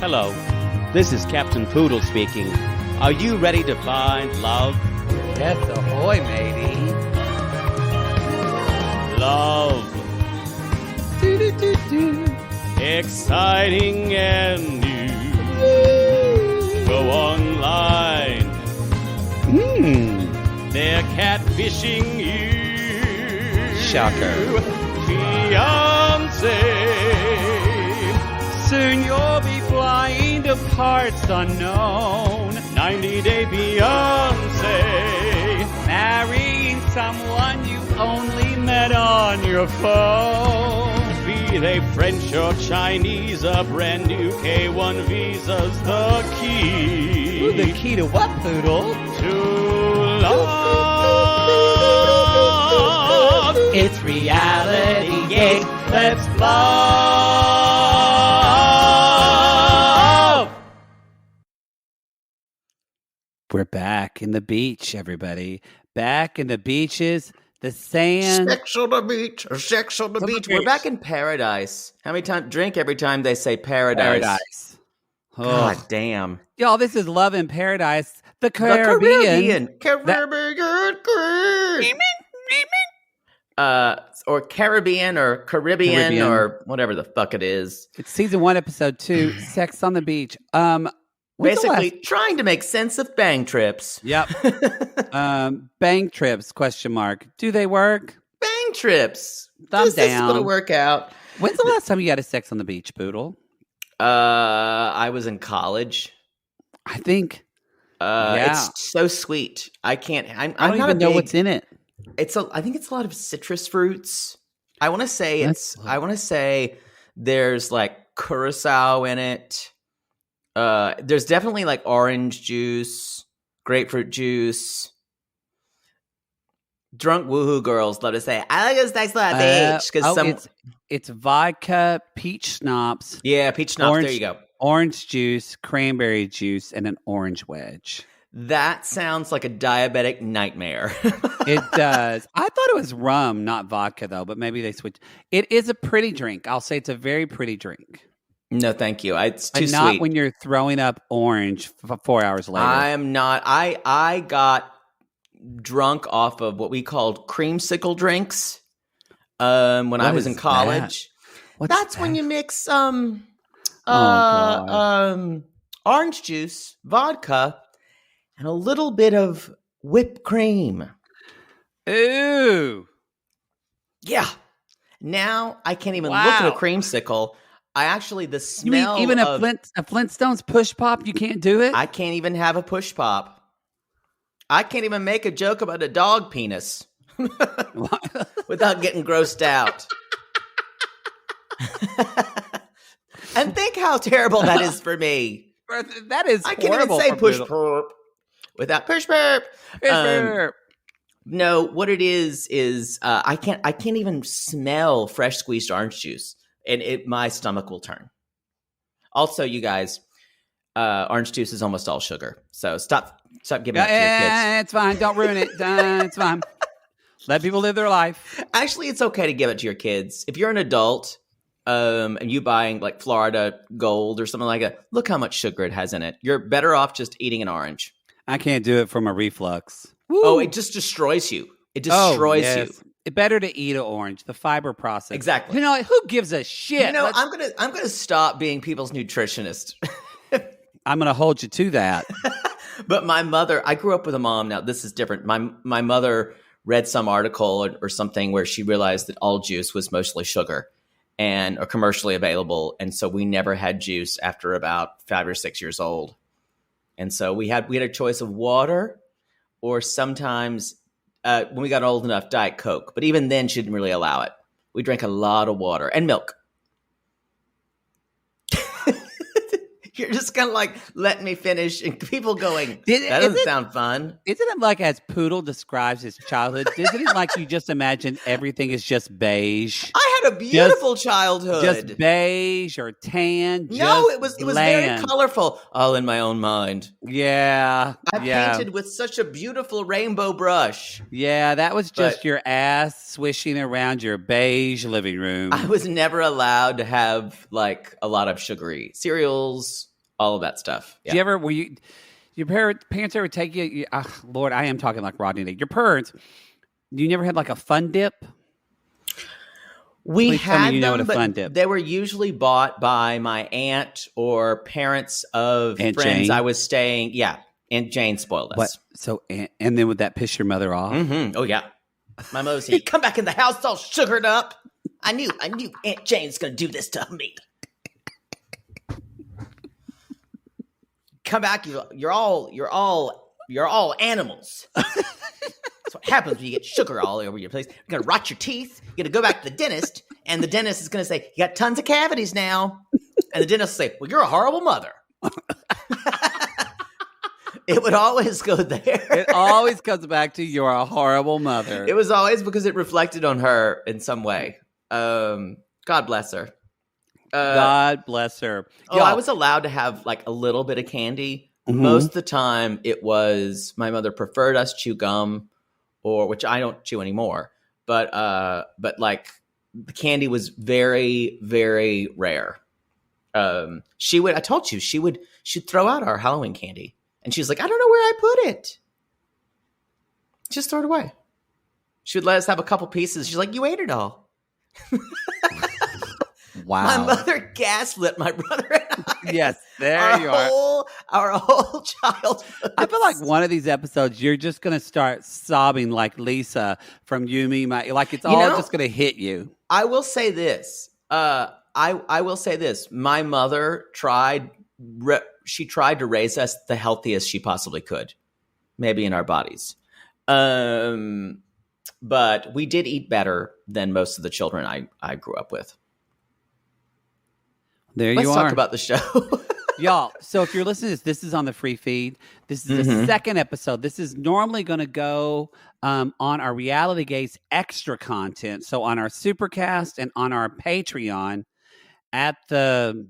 Hello, this is Captain Poodle speaking. Are you ready to find love? Yes, ahoy, matey. Love. Exciting and new. Go online. They're catfishing you. Shocker. Fiancé. Soon you'll be flying to parts unknown. 90-day Beyonce. Marrying someone you only met on your phone. Be they French or Chinese, a brand new K1 visa's the key. Ooh, the key to what, Poodle? To love. It's reality, gate. Let's love. We're back in the beach, everybody. Back in the beaches, the sand. Sex on the beach, sex on the beach. We're back in paradise. How many times? Drink every time they say paradise. God damn. Y'all, this is Love in Paradise, the Caribbean. Or Caribbean or Caribbean or whatever the fuck it is. It's season 1, episode 2, Sex on the Beach. Basically trying to make sense of bang trips. Yep. Bang trips, ? Do they work? Bang trips. Thumb This is down. going to work out. When's the last time you had a sex on the beach, Poodle? I was in college. I think. It's so sweet. I can't. I don't even know what's in it. I think it's a lot of citrus fruits. I want to say there's like curacao in it. There's definitely like orange juice, grapefruit juice. Drunk woohoo girls love to say, "I like this next little beach," because it's vodka, peach schnapps. Yeah, peach schnapps. There you go. Orange juice, cranberry juice, and an orange wedge. That sounds like a diabetic nightmare. It does. I thought it was rum, not vodka, though, but maybe they switched. It is a pretty drink. I'll say it's a very pretty drink. No, thank you. It's too sweet. Not when you're throwing up orange 4 hours later. I'm not. I got drunk off of what we called creamsicle drinks when I was in college. That's when you mix orange juice, vodka, and a little bit of whipped cream. Ooh. Yeah. Now I can't even look at a creamsicle. The smell. You mean even a Flintstones push pop? You can't do it? I can't even have a push pop. I can't even make a joke about a dog penis without getting grossed out. And think how terrible that is for me. That is I can't even say push perp without push perp. No, what it is I can't even smell fresh squeezed orange juice, and my stomach will turn. Also, you guys, orange juice is almost all sugar, so stop giving it to your kids. It's fine. Don't ruin it. It's fine. Let people live their life. Actually, it's okay to give it to your kids. If you're an adult and you buying like Florida Gold or something like that, look how much sugar it has in it. You're better off just eating an orange. I can't do it from a reflux. Woo. Oh, it just destroys you. It destroys you. It's better to eat an orange. The fiber process. Exactly. You know, who gives a shit? I'm gonna stop being people's nutritionist. I'm gonna hold you to that. But my mother, I grew up with a mom. Now this is different. My mother read some article or something where she realized that all juice was mostly sugar and are commercially available, and so we never had juice after about 5 or 6 years old. And so we had a choice of water, or sometimes when we got old enough, Diet Coke. But even then, she didn't really allow it. We drank a lot of water and milk. You're just kind of like, let me finish. And people going, that doesn't sound fun. Isn't it like, as Poodle describes his childhood, isn't it like you just imagine everything is just beige? I had a beautiful childhood. Just beige or tan. No, it was very colorful. All in my own mind. Yeah. I painted with such a beautiful rainbow brush. Yeah, that was just your ass swishing around your beige living room. I was never allowed to have like a lot of sugary cereals. all of that stuff. Did you ever, your parents ever take you, Lord, I am talking like Rodney Lee. Your parents, you never had like a fun dip? We Please tell me had you know them, what a fun dip. they were usually bought by my aunt or parents of Aunt friends Jane? I was staying. Yeah, Aunt Jane spoiled us. And then would that piss your mother off? Mm-hmm. Oh yeah, my mother said, "Come back in the house all sugared up." I knew Aunt Jane's gonna do this to me. Come back, you're all animals. That's what happens when you get sugar all over your place. You're gonna rot your teeth. You're gonna go back to the dentist, and the dentist is gonna say, "You got tons of cavities now." And the dentist will say, "Well, you're a horrible mother." It would always go there. It always comes back to you're a horrible mother. It was always because it reflected on her in some way. God bless her. God bless her. I was allowed to have like a little bit of candy. Mm-hmm. Most of the time, it was my mother preferred us chew gum, or which I don't chew anymore. But like the candy was very, very rare. I told you, she'd throw out our Halloween candy, and she's like, "I don't know where I put it. Just throw it away." She would let us have a couple pieces. She's like, "You ate it all." Wow. My mother gaslit my brother and I. Yes, there you are. Our whole childhood. I feel like one of these episodes, you're just going to start sobbing like Lisa from You, Me, My. Like it's all just going to hit you. I will say this. I will say this. My mother tried to raise us the healthiest she possibly could, maybe in our bodies. But we did eat better than most of the children I grew up with. Let's talk about the show. Y'all, so if you're listening to this is on the free feed. This is the second episode. This is normally going to go on our Reality Gaze extra content. So on our Supercast and on our Patreon at the,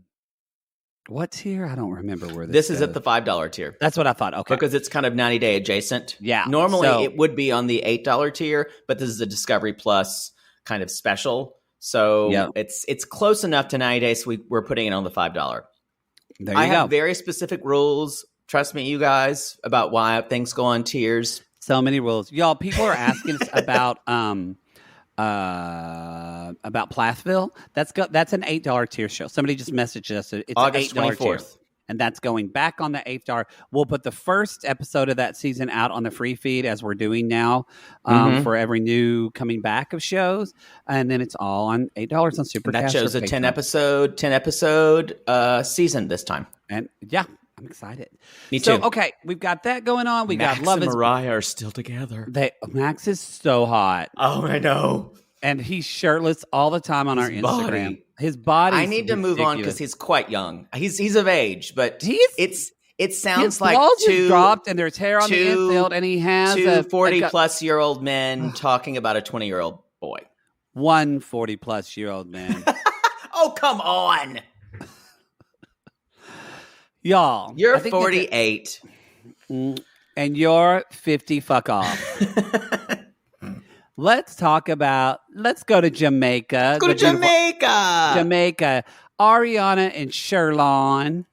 what tier? I don't remember where this is at the $5 tier. That's what I thought. Okay. Because it's kind of 90-day adjacent. Yeah. Normally it would be on the $8 tier, but this is a Discovery Plus kind of special. So it's close enough to 90 days. So we're putting it on the $5. There you go. I have very specific rules. Trust me, you guys, about why things go on tiers. So many rules. Y'all, people are asking us about Plathville. That's an $8 tier show. Somebody just messaged us. It's August an $8 tier. 24th. And that's going back on the $8. We'll put the first episode of that season out on the free feed as we're doing now for every new coming back of shows. And then it's all on $8 on Supercast. That show's a 10 episode season this time. And yeah, I'm excited. Me too. Okay, we've got that going on. We Max got Love and is Mariah are still together. Max is so hot. Oh, I know. And he's shirtless all the time on our Instagram. Body. His body. I need to move on because he's quite young. He's of age, but it sounds like two dropped and there's hair on the infield, and he has two 40-plus-year-old men talking about a 20-year-old boy. One 40-plus-year-old man. Oh, come on, y'all! You're 48, and you're 50. Fuck off. Let's go to Jamaica. Let's go to Jamaica. Jamaica. Aryanna and Sherlon.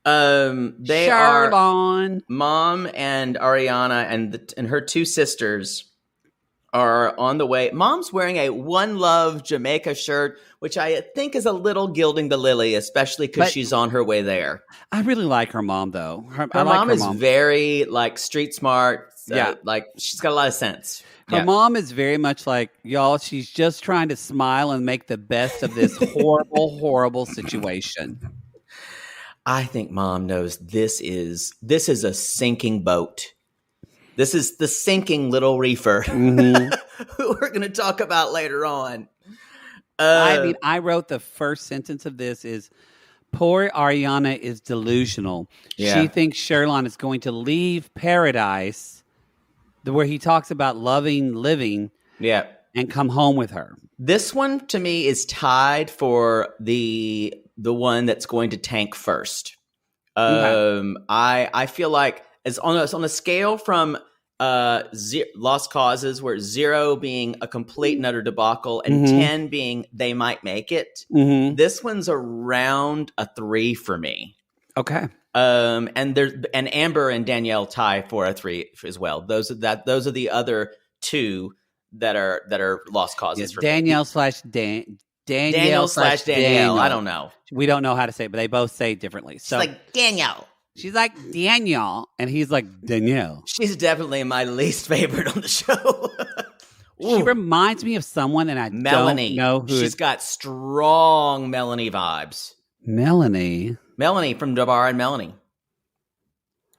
They Sherlon. are Mom and Aryanna and her two sisters are on the way. Mom's wearing a One Love Jamaica shirt, which I think is a little gilding the lily, especially because she's on her way there. I really like her mom, though. Her mom is very street smart. Yeah, she's got a lot of sense. Her mom is very much like, y'all, she's just trying to smile and make the best of this horrible, horrible situation. I think Mom knows this is a sinking boat. This is the sinking little reefer who we're going to talk about later on. I wrote the first sentence of this is, poor Aryanna is delusional. Yeah. She thinks Sherlon is going to leave paradise, where he talks about living, and come home with her. This one to me is tied for the one that's going to tank first. I feel like as on a scale from Lost Causes, where 0 being a complete and utter debacle and 10 being they might make it. This one's around a 3 for me. Okay. And Amber and Danielle tie for a 3 as well. Those are the other 2 that are lost causes for Danielle me. slash Danielle slash Danielle. I don't know. We don't know how to say it, but they both say it differently. She's like Danielle. She's like Danielle, and he's like Danielle. She's definitely my least favorite on the show. She reminds me of someone, and I Melanie. don't know who. She's got strong Melanie vibes. Melanie from Debar and Melanie.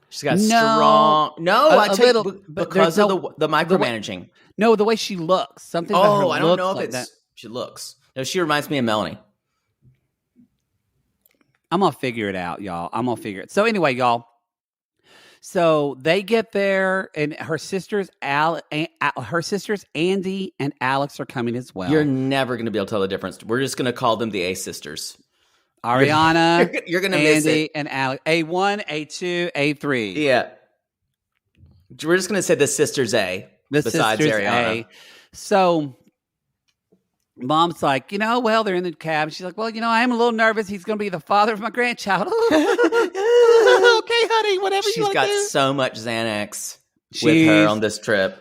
She's got strong. No, I tell little, you, because of the micromanaging. The way she looks. Something about her I don't know if like it's that. She looks. No, she reminds me of Melanie. I'm gonna figure it out, y'all. I'm gonna figure it. So anyway, y'all. So they get there, and her sisters Andy and Alex are coming as well. You're never going to be able to tell the difference. We're just going to call them the A sisters. Aryanna, you're going to miss Andy, it. and Alex. A1, A2, A3. Yeah. We're just going to say the sisters A. Besides Ariana. A. So Mom's like, they're in the cab. She's like, I am a little nervous. He's going to be the father of my grandchild. Okay, honey, whatever you want to do. She's got so much Xanax with her on this trip.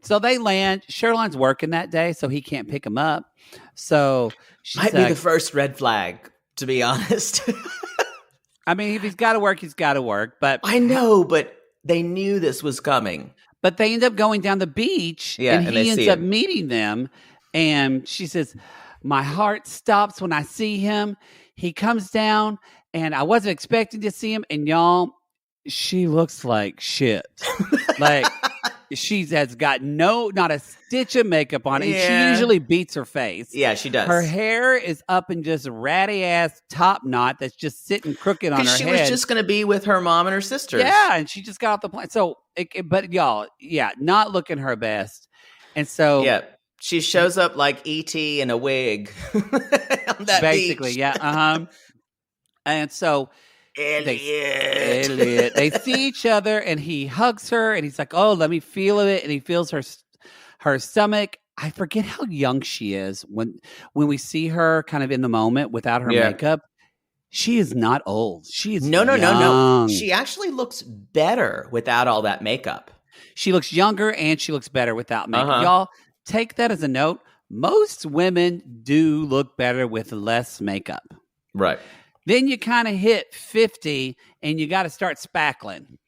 So they land. Sherlon's working that day, so he can't pick him up. So might be the first red flag, to be honest. I mean, if he's got to work, he's got to work. But I know, but they knew this was coming. But they end up going down the beach, and he ends up meeting them. And she says, my heart stops when I see him. He comes down, and I wasn't expecting to see him. And y'all, she looks like shit. Like she has got not a stitch of makeup on. And she usually beats her face. Yeah, she does. Her hair is up in just ratty ass top knot that's just sitting crooked on her head. She was just going to be with her mom and her sisters. Yeah, and she just got off the plane. So, but y'all, not looking her best. And so, yeah, she shows up like E.T. in a wig on that basically, beach. yeah, And so, Elliot. They see each other, and he hugs her, and he's like, "Oh, let me feel it," and he feels her stomach. I forget how young she is when we see her kind of in the moment without her makeup. She is not old. She is no. She actually looks better without all that makeup. She looks younger, and she looks better without makeup. Y'all, take that as a note. Most women do look better with less makeup. Right. Then you kind of hit 50, and you got to start spackling.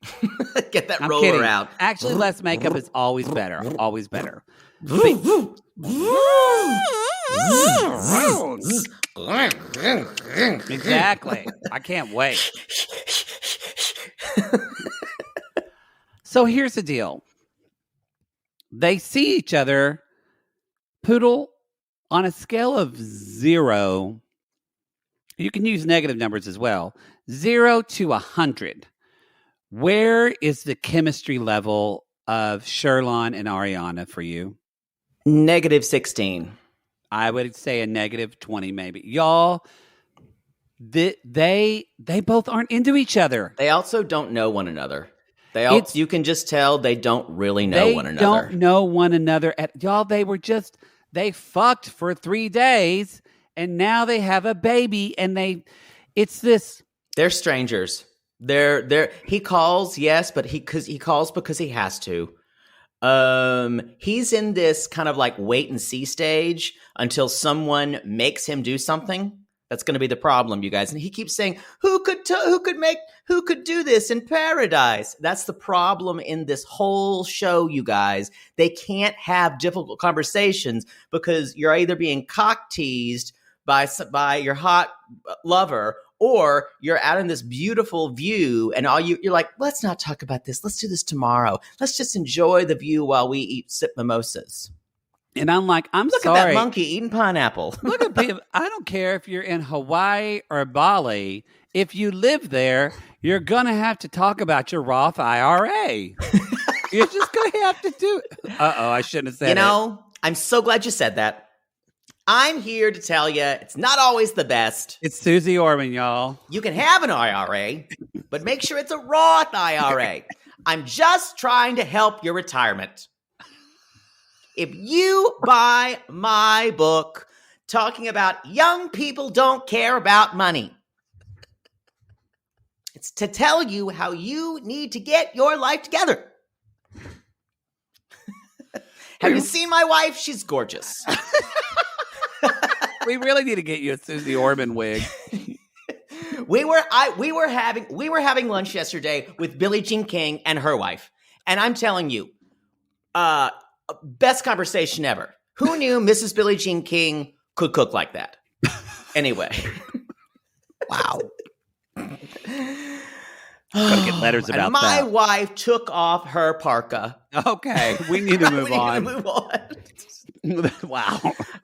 Get that roller out. Actually, less makeup is always better. Always better. Exactly. I can't wait. So here's the deal. They see each other, Poodle, on a scale of 0. You can use negative numbers as well. 0 to 100. Where is the chemistry level of Sherlon and Aryanna for you? -16. I would say a -20, maybe. Y'all, they both aren't into each other. They also don't know one another. You can just tell they don't really know one another. They don't know one another. Y'all, they fucked for 3 days, and now they have a baby, and they're strangers. He calls, yes, but he calls because he has to. He's in this kind of like wait and see stage until someone makes him do something. That's going to be the problem, you guys. And he keeps saying, who could do this in paradise? That's the problem in this whole show, you guys. They can't have difficult conversations because you're either being cock teased by your hot lover, or you're out in this beautiful view and you're like, let's not talk about this. Let's do this tomorrow. Let's just enjoy the view while we sip mimosas. And I'm like, Look sorry. at that monkey eating pineapple. Look at people. I don't care if you're in Hawaii or Bali. If you live there, you're going to have to talk about your Roth IRA. You're just going to have to do it. I shouldn't have said it. I'm so glad you said that. I'm here to tell you it's not always the best. It's Susie Orman, y'all. You can have an IRA, but make sure it's a Roth IRA. I'm just trying to help your retirement. If you buy my book talking about young people don't care about money, It's to tell you how you need to get your life together. Have you seen my wife? She's gorgeous. We really need to get you a Susie Orman wig. We were having lunch yesterday with Billie Jean King and her wife, and I'm telling you, best conversation ever. Who knew Mrs. Billie Jean King could cook like that? Anyway, wow. Gotta get letters about my that. wife took off her parka. Okay, we need to move on. Need to move on. Wow.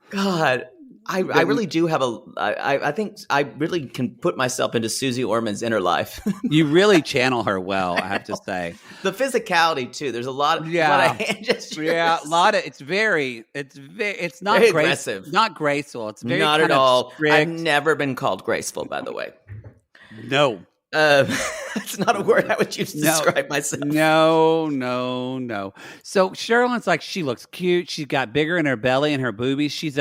God. I really do have I think I really can put myself into Susie Orman's inner life. You really channel her well, I have to say. The physicality too. There's a lot of hand gestures. Yeah, a lot of it's not very aggressive. Not graceful. It's very not kind at all. Strict. I've never been called graceful, by the way. No. It's not a word I would use to describe myself. No. So Sherlon's like, she looks cute. She's got bigger in her belly and her boobies. It's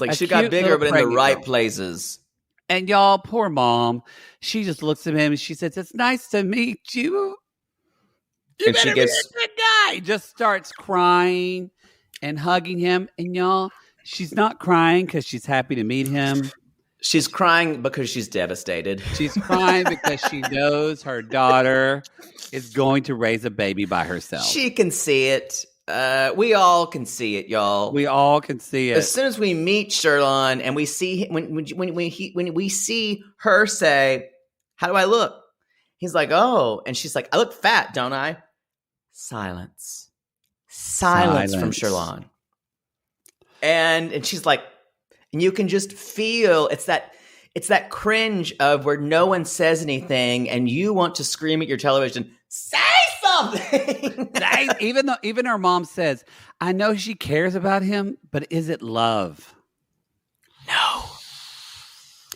like she got bigger, but in the right places. And y'all, poor mom, she just looks at him and she says, "It's nice to meet you. You better be a good guy." Just starts crying and hugging him. And y'all, she's not crying because she's happy to meet him. She's crying because she's devastated. She's crying because she knows her daughter is going to raise a baby by herself. She can see it. We all can see it, y'all. We all can see it. As soon as we meet Sherlon and we see when we see her say, "How do I look?" He's like, "Oh," and she's like, "I look fat, don't I?" Silence from Sherlon, and she's like, and you can just feel it's that cringe of where no one says anything, and you want to scream at your television, "Say something!" Even her mom says, "I know she cares about him, but is it love?" No.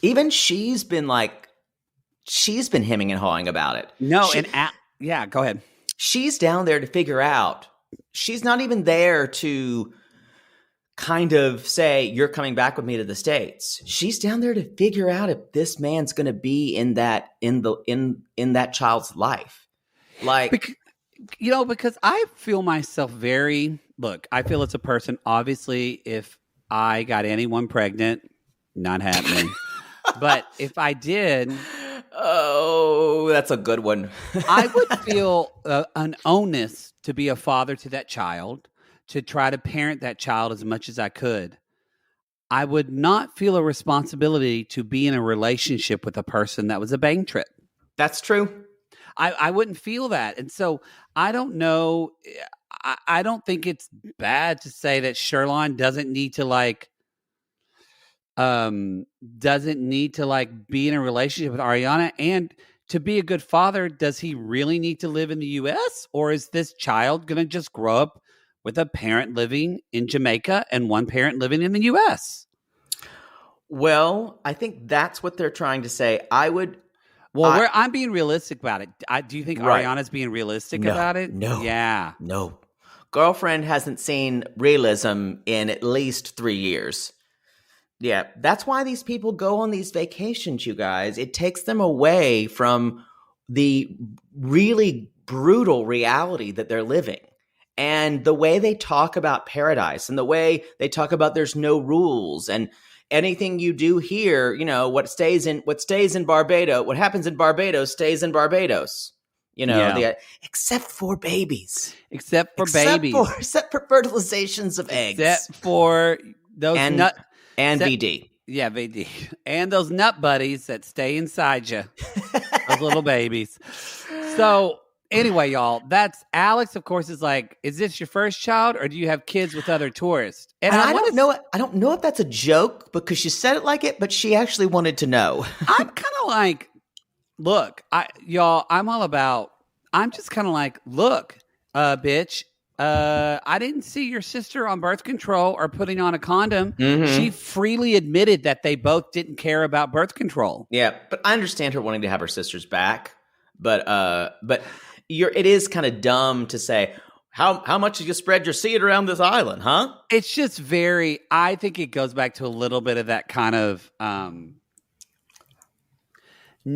Even she's been hemming and hawing about it. No, yeah, go ahead. She's down there to figure out. She's not even there to kind of say, "You're coming back with me to the States." She's down there to figure out if this man's going to be in that child's life. Like, because I feel myself I feel as a person, obviously, if I got anyone pregnant, not happening. But if I did, oh, that's a good one. I would feel an onus to be a father to that child, to try to parent that child as much as I could. I would not feel a responsibility to be in a relationship with a person that was a bang trip. That's true. I wouldn't feel that. And so I don't know. I don't think it's bad to say that Sherlon doesn't need to be in a relationship with Aryanna. And to be a good father, does he really need to live in the U.S.? Or is this child going to just grow up with a parent living in Jamaica and one parent living in the U.S.? Well, I think that's what they're trying to say. I'm being realistic about it. Do you think Aryanna's being realistic about it? No. Yeah. No. Girlfriend hasn't seen realism in at least 3 years. Yeah. That's why these people go on these vacations, you guys. It takes them away from the really brutal reality that they're living. And the way they talk about paradise and the way they talk about there's no rules and anything you do here, what stays in Barbados, what happens in Barbados stays in Barbados. Except for babies. Except for fertilizations of eggs. Except for those and VD. Yeah, VD. And those nut buddies that stay inside you. Those little babies. So anyway, y'all, that's Alex, of course, is like, is this your first child or do you have kids with other tourists? And I don't know. I don't know if that's a joke because she said it like it, but she actually wanted to know. I'm kind of like, look, I'm just kind of like, look, bitch, I didn't see your sister on birth control or putting on a condom. Mm-hmm. She freely admitted that they both didn't care about birth control. Yeah, but I understand her wanting to have her sisters back. But it is kind of dumb to say, how much did you spread your seed around this island, huh? It's just I think it goes back to a little bit of that kind of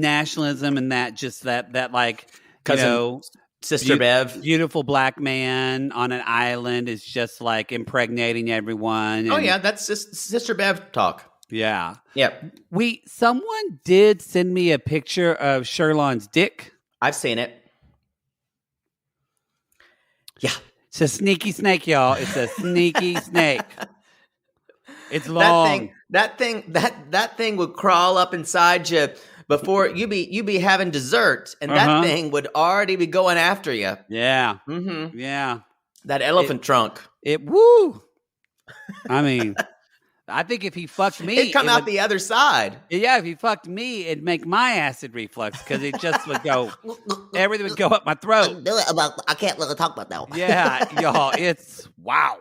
nationalism and that like, Cousin, Sister Bev. Beautiful black man on an island is just like impregnating everyone. Oh yeah, that's just Sister Bev talk. Yeah. Yep. Someone did send me a picture of Sherlon's dick. I've seen it. Yeah. It's a sneaky snake, y'all. It's a sneaky snake. It's long. That thing would crawl up inside you before you be having dessert, and that thing would already be going after you. Yeah. Mm-hmm. Yeah. That elephant trunk. Woo. I mean, I think if he fucked me, it'd come out the other side. Yeah, if he fucked me, it'd make my acid reflux because it just would go. Everything would go up my throat. I can't really talk about that. Yeah, y'all. It's wow.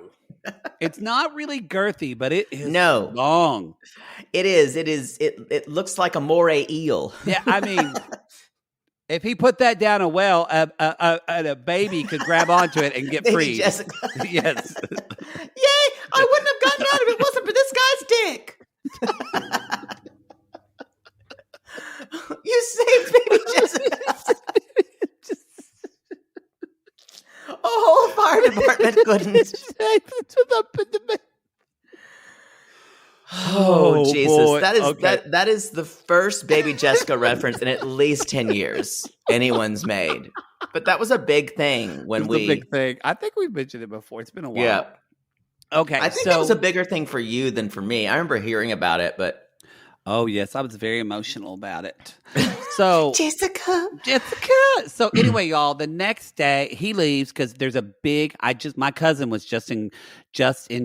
It's not really girthy, but it is long. It is. It looks like a moray eel. Yeah, I mean, if he put that down a well, a baby could grab onto it and get free. Yes. Yay! I wouldn't have gotten out if it wasn't for this guy's dick. You saved baby Jessica. A whole fire department couldn't. Oh Jesus! Boy. That is the first Baby Jessica reference in at least 10 years anyone's made. But that was a big thing when a big thing. I think we've mentioned it before. It's been a while. Yeah. Okay. I think that was a bigger thing for you than for me. I remember hearing about it, but oh yes, I was very emotional about it. So Jessica. So anyway, y'all, the next day he leaves because there's a big. My cousin was just in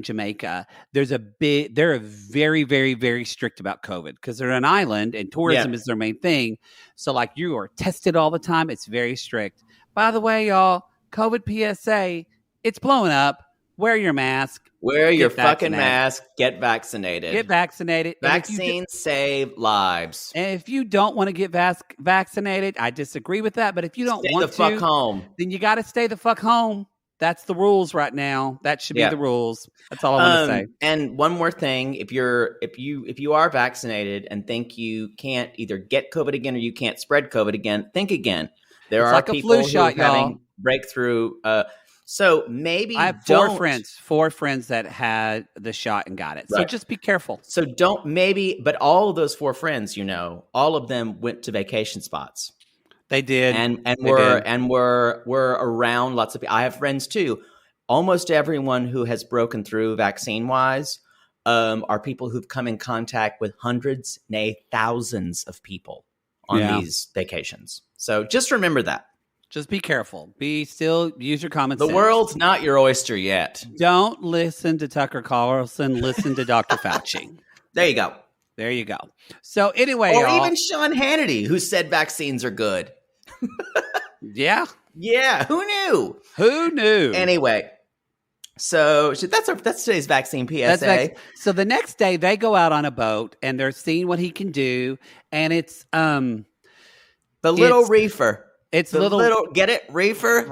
Jamaica. They're very, very, very strict about COVID because they're an island and tourism is their main thing. So like you are tested all the time. It's very strict. By the way, y'all, COVID PSA, it's blowing up. Wear your mask. Wear your fucking mask. Get vaccinated. Get vaccinated. Vaccines save lives. And if you don't want to get vaccinated, I disagree with that. But if you don't want to, stay the fuck home. Then you got to stay the fuck home. That's the rules right now. That should be the rules. That's all I want to say. And one more thing: if you are vaccinated and think you can't either get COVID again or you can't spread COVID again, think again. There are like people a flu shot, who are having breakthrough. So maybe I have four friends that had the shot and got it. Right. So just be careful. So but all of those 4 friends, all of them went to vacation spots. They did. And were around lots of people. I have friends too. Almost everyone who has broken through vaccine wise are people who've come in contact with hundreds, nay, thousands of people on these vacations. So just remember that. Just be careful. Use your common sense. The world's not your oyster yet. Don't listen to Tucker Carlson. Listen to Dr. Fauci. There you go. So anyway, or even Sean Hannity, who said vaccines are good. Yeah. Yeah. Who knew? Anyway, so that's today's vaccine PSA. So the next day they go out on a boat and they're seeing what he can do, and it's the little reefer. It's little get it? Reefer,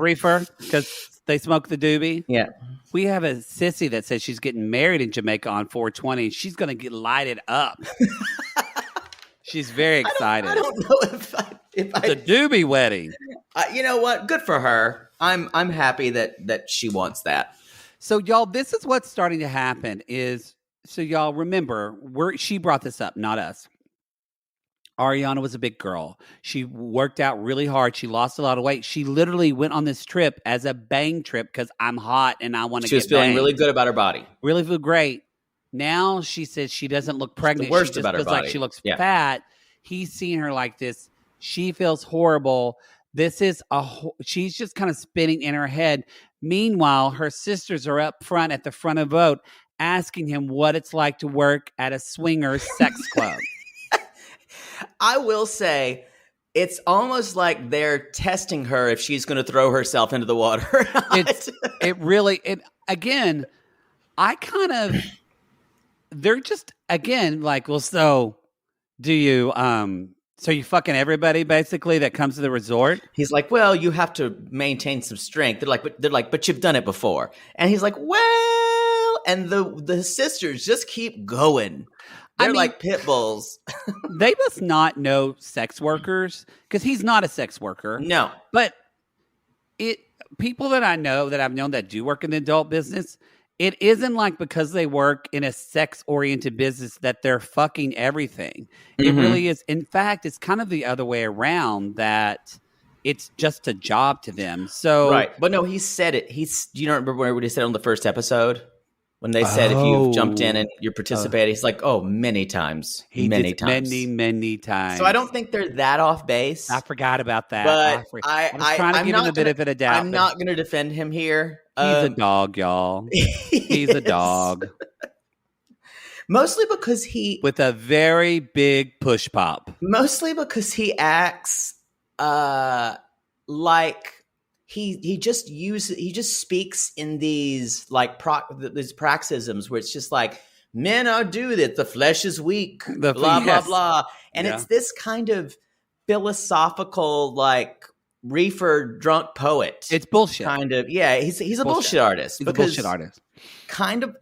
because they smoke the doobie. Yeah. We have a sissy that says she's getting married in Jamaica on 420. She's going to get lighted up. She's very excited. I don't know if the doobie wedding. You know what? Good for her. I'm happy that she wants that. So y'all, this is what's starting to happen so y'all remember, she brought this up, not us. Aryanna was a big girl. She worked out really hard. She lost a lot of weight. She literally went on this trip as a bang trip because I'm hot and I want to get She was feeling banged. really good about her body. Really feel great. Now she says she doesn't look pregnant. It's the worst she just about her feels body. like she looks fat. He's seen her like this. She feels horrible. She's just kind of spinning in her head. Meanwhile, her sisters are up front at the front of the boat asking him what it's like to work at a swinger sex club. I will say, it's almost like they're testing her if she's going to throw herself into the water. They're just, again, like, well, so do you, so you fucking everybody basically that comes to the resort? He's like, well, you have to maintain some strength. They're like, but you've done it before. And he's like, well, and the sisters just keep going. They're like pit bulls. They must not know sex workers because he's not a sex worker. No. But people that I know that I've known that do work in the adult business, it isn't like because they work in a sex-oriented business that they're fucking everything. It really is. In fact, it's kind of the other way around, that it's just a job to them. So right. But no, he said it. Do you not remember what he said on the first episode? When they said if you've jumped in and you're participating, he's like, many times. Many times. So I don't think they're that off base. I forgot about that. But I was trying to give him a bit of a doubt. I'm not going to defend him here. He's a dog, y'all. He's a dog. Mostly because with a very big push pop. Mostly because he acts like he just speaks in these like these paroxysms where it's just like, men are due that the flesh is weak, blah blah, and it's this kind of philosophical like reefer drunk poet. It's bullshit. Kind of, yeah. He's a bullshit artist. He's a bullshit artist. Kind of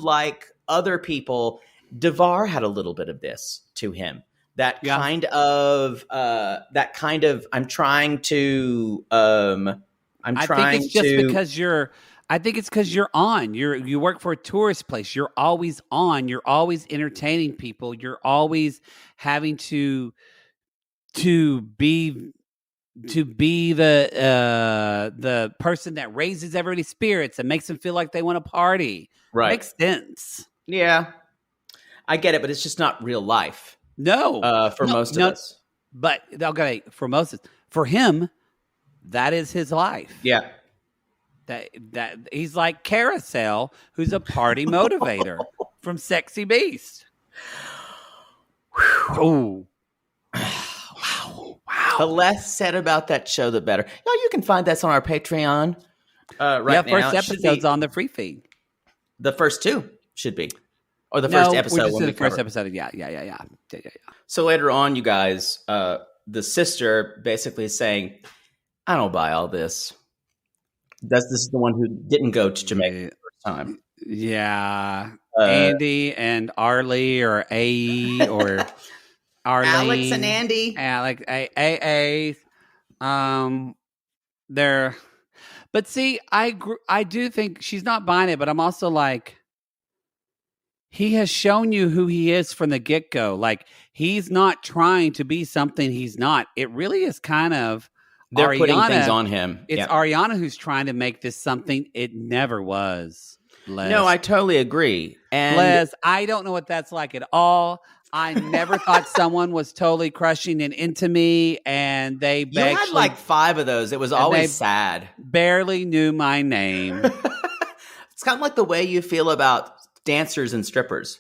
like other people. DeVar had a little bit of this to him. Kind of I'm trying to I think it's just because you're on. You work for a tourist place. You're always on. You're always entertaining people. You're always having to be the person that raises everybody's spirits and makes them feel like they want to party. Right. Makes sense. Yeah. I get it, but it's just not real life. No. For most of us. But okay, for him, that is his life. Yeah. That he's like Carousel, who's a party motivator from Sexy Beast. Oh. Wow. The less said about that show, the better. No, you can find that on our Patreon right now. First episode's on the free feed. The first two should be. Or the first episode. We just did the first episode. Yeah. So later on, you guys, the sister basically is saying, I don't buy all this. This is the one who didn't go to Jamaica the first time. Yeah. Andy and Arlie or A or Arlie. Alex and Andy. Alex, A. They're, but see, I do think she's not buying it, but I'm also like, he has shown you who he is from the get-go. Like, he's not trying to be something he's not. It really is kind of they're Aryanna, putting things on him. It's Aryanna who's trying to make this something it never was. Les. No, I totally agree. And Les, I don't know what that's like at all. I never thought someone was totally crushing and into me, and they you had like 5 of those. It was always sad. Barely knew my name. It's kind of like the way you feel about dancers and strippers.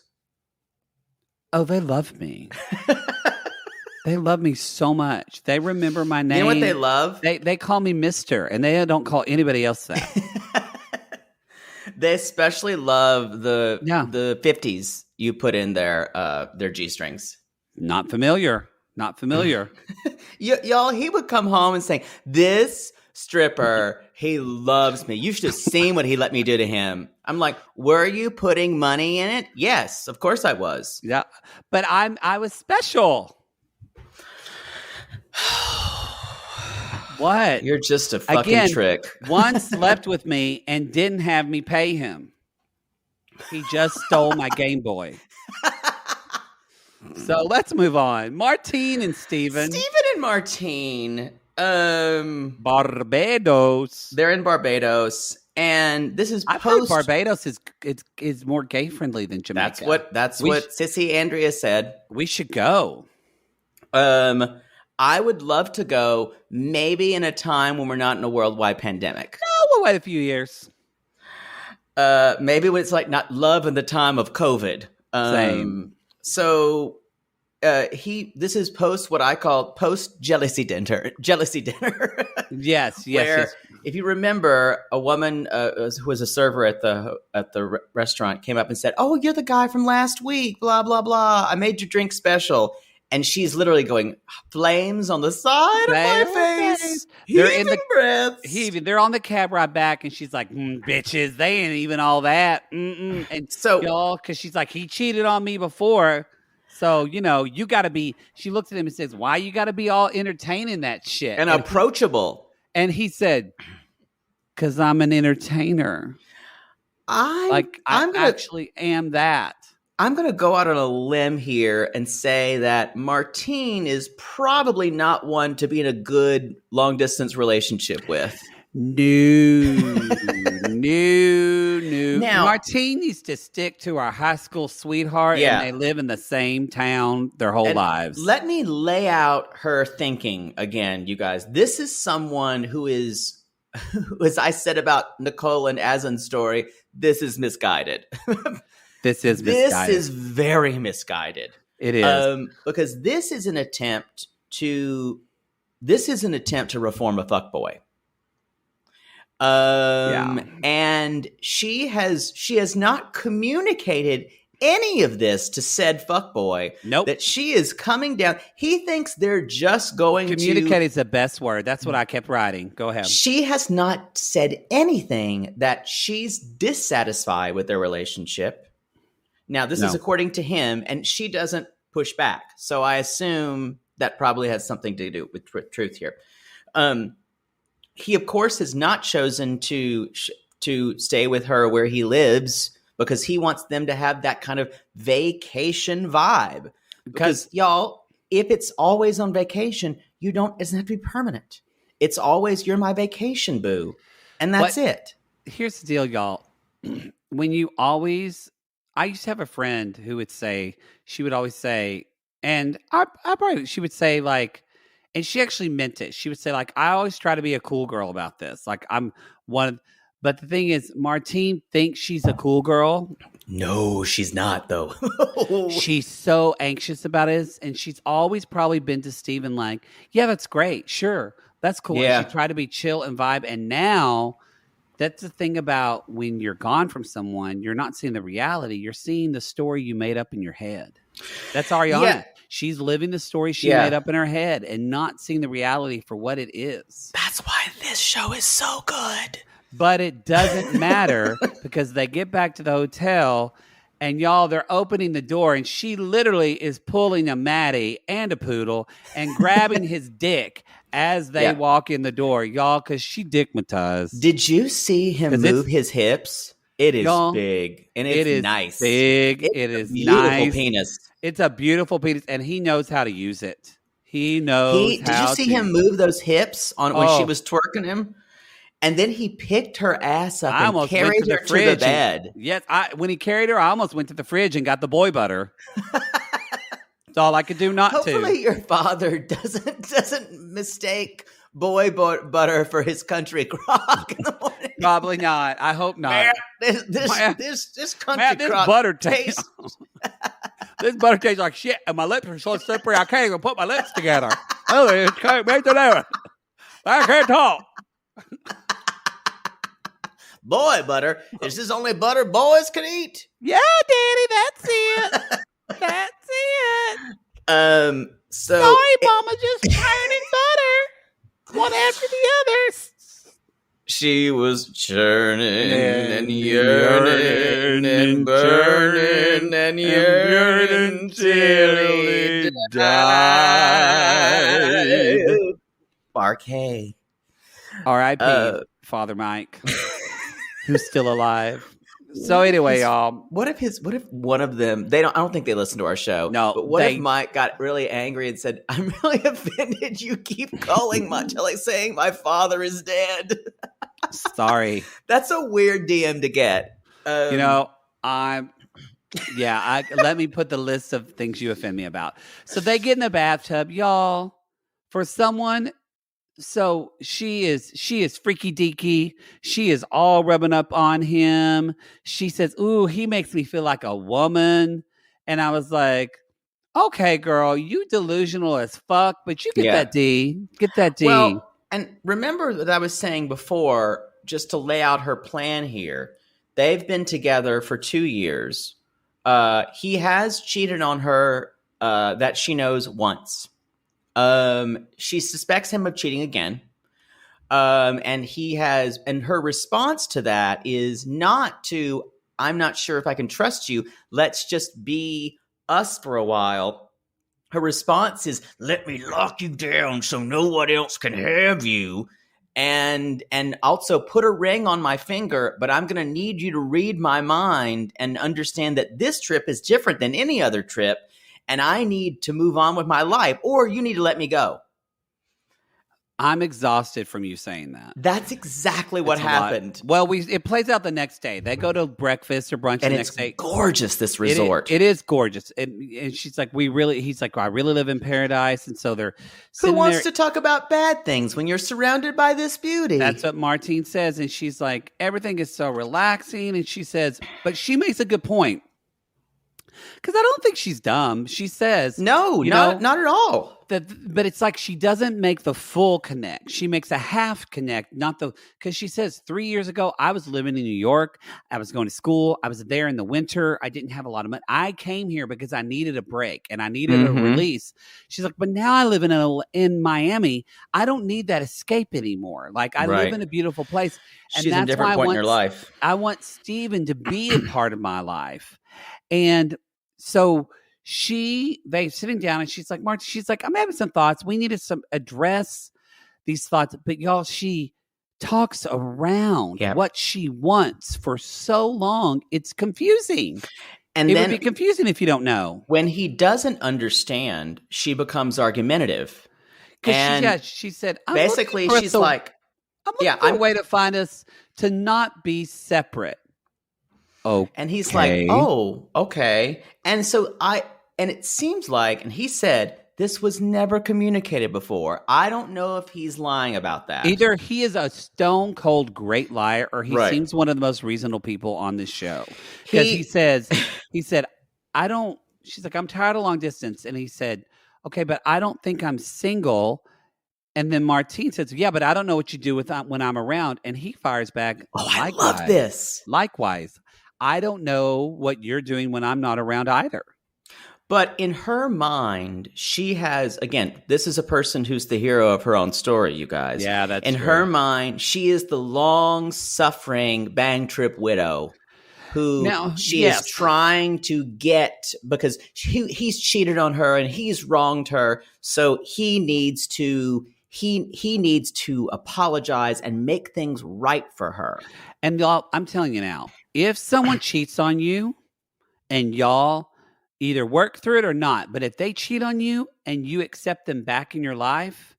Oh, they love me. They love me so much. They remember my name. You know what they love? They call me Mister, and they don't call anybody else that. They especially love the 50s you put in their G-strings. Not familiar. Y'all, he would come home and say, this stripper, he loves me. You should have seen what he let me do to him. I'm like, were you putting money in it? Yes, of course I was. Yeah, but I was special. What? You're just a fucking trick. One slept with me and didn't have me pay him. He just stole my Game Boy. So let's move on. Martine and Steven. Steven and Martine. Barbados. They're in Barbados. And this is I post. Barbados is more gay friendly than Jamaica. That's what Sissy Andrea said. We should go. I would love to go, maybe in a time when we're not in a worldwide pandemic. No, we'll wait a few years. Maybe when it's like not love in the time of COVID. Same. So this is post what I call post jealousy dinner. Yes. If you remember, a woman who was a server at the restaurant came up and said, "Oh, you're the guy from last week. Blah blah blah. I made your drink special." And she's literally going, flames on the side of my face. They're in the breaths. They're on the cab ride back, and she's like, bitches, they ain't even all that. And So, y'all, because she's like, he cheated on me before. So, you got to be, she looks at him and says, why you got to be all entertaining that shit? and approachable. And he said, because I'm an entertainer. I actually am that. I'm going to go out on a limb here and say that Martine is probably not one to be in a good long distance relationship with. No. Now, Martine needs to stick to our high school sweetheart, and they live in the same town their whole lives. Let me lay out her thinking again, you guys. This is someone who is, as I said about Nicole and Azan's story, this is misguided. This is misguided. This is very misguided. It is. Because this is an attempt to reform a fuckboy. And she has not communicated any of this to said fuckboy. Nope. That she is coming down. He thinks they're just going Communicate is the best word. That's what I kept writing. Go ahead. She has not said anything that she's dissatisfied with their relationship. Now, this is according to him, and she doesn't push back. So I assume that probably has something to do with truth here. He, of course, has not chosen to stay with her where he lives because he wants them to have that kind of vacation vibe. Because, y'all, if it's always on vacation, it doesn't have to be permanent. It's always, you're my vacation boo. And that's it. Here's the deal, y'all. I used to have a friend who would say, she would always say, and she would say like, and she actually meant it. She would say like, I always try to be a cool girl about this. Like but the thing is, Martine thinks she's a cool girl. No, she's not though. She's so anxious about it. And she's always probably been to Steven like, yeah, that's great. Sure. That's cool. Yeah. And she tried to be chill and vibe. And now, that's the thing about when you're gone from someone, you're not seeing the reality. You're seeing the story you made up in your head. That's Aryanna. Yeah. She's living the story she made up in her head and not seeing the reality for what it is. That's why this show is so good. But it doesn't matter because they get back to the hotel and y'all, they're opening the door and she literally is pulling a Mattie and a poodle and grabbing his dick as they walk in the door, y'all, because she dickmatized. Did you see him move his hips? It is big and it is nice. Big. It is nice. Penis. It's a beautiful penis, and he knows how to use it. He knows. Did you see him move those hips when she was twerking him? And then he picked her ass up and carried her to the bed. Yes, when he carried her, I almost went to the fridge and got the boy butter. That's all I could do not Hopefully to. Hopefully your father doesn't mistake boy butter for his country crock in the morning. Probably not. I hope not. Man, this country crock butter tastes. This butter tastes like shit, and my lips are so slippery I can't even put my lips together. I can't talk. Boy butter. Is this only butter boys can eat? Yeah, Daddy, that's it. That's it. Sorry, Mama, just churning butter, one after the others. She was churning and yearning and burning and yearning till he died. Barkay. R.I.P. Father Mike, who's still alive. So anyway, y'all. What if one of them? I don't think they listen to our show. No. But what if Mike got really angry and said, "I'm really offended. You keep calling saying my father is dead." Sorry. That's a weird DM to get. Let me put the list of things you offend me about. So they get in the bathtub, y'all. For someone. So she is freaky deaky. She is all rubbing up on him. She says, "Ooh, he makes me feel like a woman." And I was like, "Okay, girl, you delusional as fuck, but you get that D. Get that D." Well, and remember that I was saying before, just to lay out her plan here. They've been together for 2 years. He has cheated on her that she knows once. She suspects him of cheating again. And her response to that is not to, I'm not sure if I can trust you. Let's just be us for a while. Her response is, let me lock you down so no one else can have you. And also put a ring on my finger, but I'm going to need you to read my mind and understand that this trip is different than any other trip. And I need to move on with my life, or you need to let me go. I'm exhausted from you saying that. That's exactly what happened. Well, it plays out the next day. They go to breakfast or brunch and the next day. Gorgeous, this resort. It is gorgeous. And she's like, he's like, I really live in paradise. And so they're Who wants to talk about bad things when you're surrounded by this beauty? That's what Martine says. And she's like, everything is so relaxing. And she says, but she makes a good point. Because I don't think she's dumb. She says, no, not at all. But it's like she doesn't make the full connect. She makes a half connect, because she says 3 years ago, I was living in New York. I was going to school. I was there in the winter. I didn't have a lot of money. I came here because I needed a break and I needed a release. She's like, but now I live in Miami. I don't need that escape anymore. Like I live in a beautiful place. And she's that's in a different point in her life. I want Steven to be a part of my life. And so they sitting down and she's like, Martin, she's like, I'm having some thoughts. We need to address these thoughts. But y'all, she talks around what she wants for so long. It's confusing. And it would be confusing if you don't know. When he doesn't understand, she becomes argumentative. Because she said, basically, she's like, I'm looking for a way to find us to not be separate. Okay. And he's like, oh, okay. And it seems like, and he said, this was never communicated before. I don't know if he's lying about that. Either he is a stone cold great liar, or he seems one of the most reasonable people on this show. Because he said, she's like, I'm tired of long distance. And he said, okay, but I don't think I'm single. And then Martine says, yeah, but I don't know what you do when I'm around. And he fires back, I love this. Likewise. I don't know what you're doing when I'm not around either. But in her mind, she has, again, this is a person who's the hero of her own story, you guys. Yeah, that's true. In her mind, she is the long-suffering bang trip widow who she is trying to get because he's cheated on her and he's wronged her. So he needs to apologize and make things right for her. And y'all, I'm telling you now, if someone cheats on you and y'all either work through it or not, but if they cheat on you and you accept them back in your life,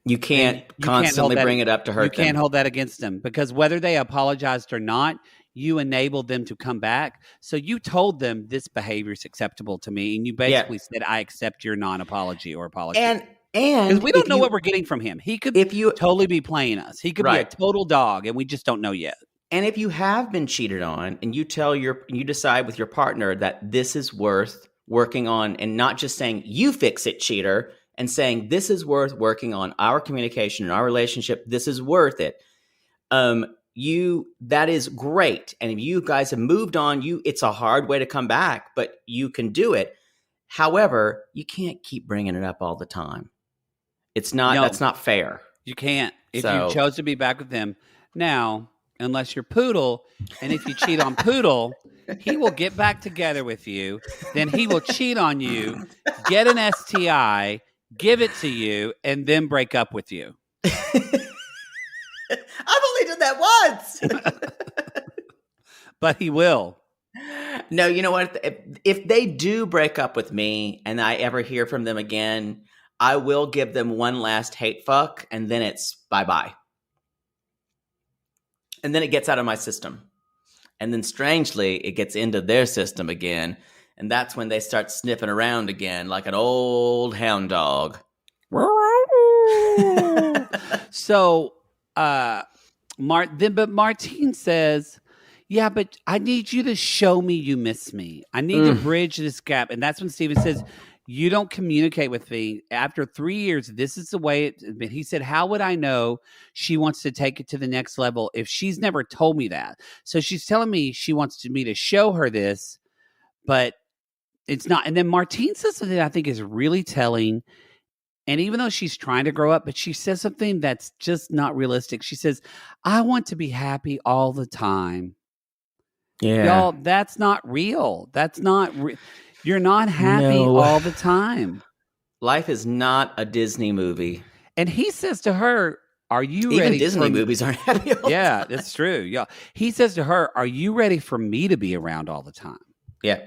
you can't constantly bring it up to hurt them. You can't hold that against them because whether they apologized or not, you enabled them to come back. So you told them this behavior is acceptable to me. And you basically said, I accept your non-apology or apology. And because we don't know what we're getting from him. He could totally be playing us. He could be a total dog and we just don't know yet. And if you have been cheated on and you decide with your partner that this is worth working on and not just saying you fix it, cheater, and saying this is worth working on our communication and our relationship, this is worth it. That is great. And if you guys have moved on, it's a hard way to come back, but you can do it. However, you can't keep bringing it up all the time. That's not fair. You can't. If you chose to be back with them now, unless you're Poodle, and if you cheat on Poodle, he will get back together with you. Then he will cheat on you, get an STI, give it to you, and then break up with you. I've only done that once. But he will. No, you know what? If they do break up with me and I ever hear from them again, I will give them one last hate fuck, and then it's bye-bye. And then it gets out of my system. And then strangely, it gets into their system again. And that's when they start sniffing around again like an old hound dog. So, but Martine says, yeah, but I need you to show me you miss me. I need to bridge this gap. And that's when Steven says, you don't communicate with me. After 3 years, this is the way it's been. He said, how would I know she wants to take it to the next level if she's never told me that? So she's telling me she wants me to show her this, but It's not. And then Martine says something that I think is really telling. And even though she's trying to grow up, but she says something that's just not realistic. She says, I want to be happy all the time. Yeah. Y'all, that's not real. That's not you're not happy all the time. Life is not a Disney movie. And he says to her, are you ready? Even Disney movies aren't happy all the time. That's true. Yeah. He says to her, are you ready for me to be around all the time? Yeah.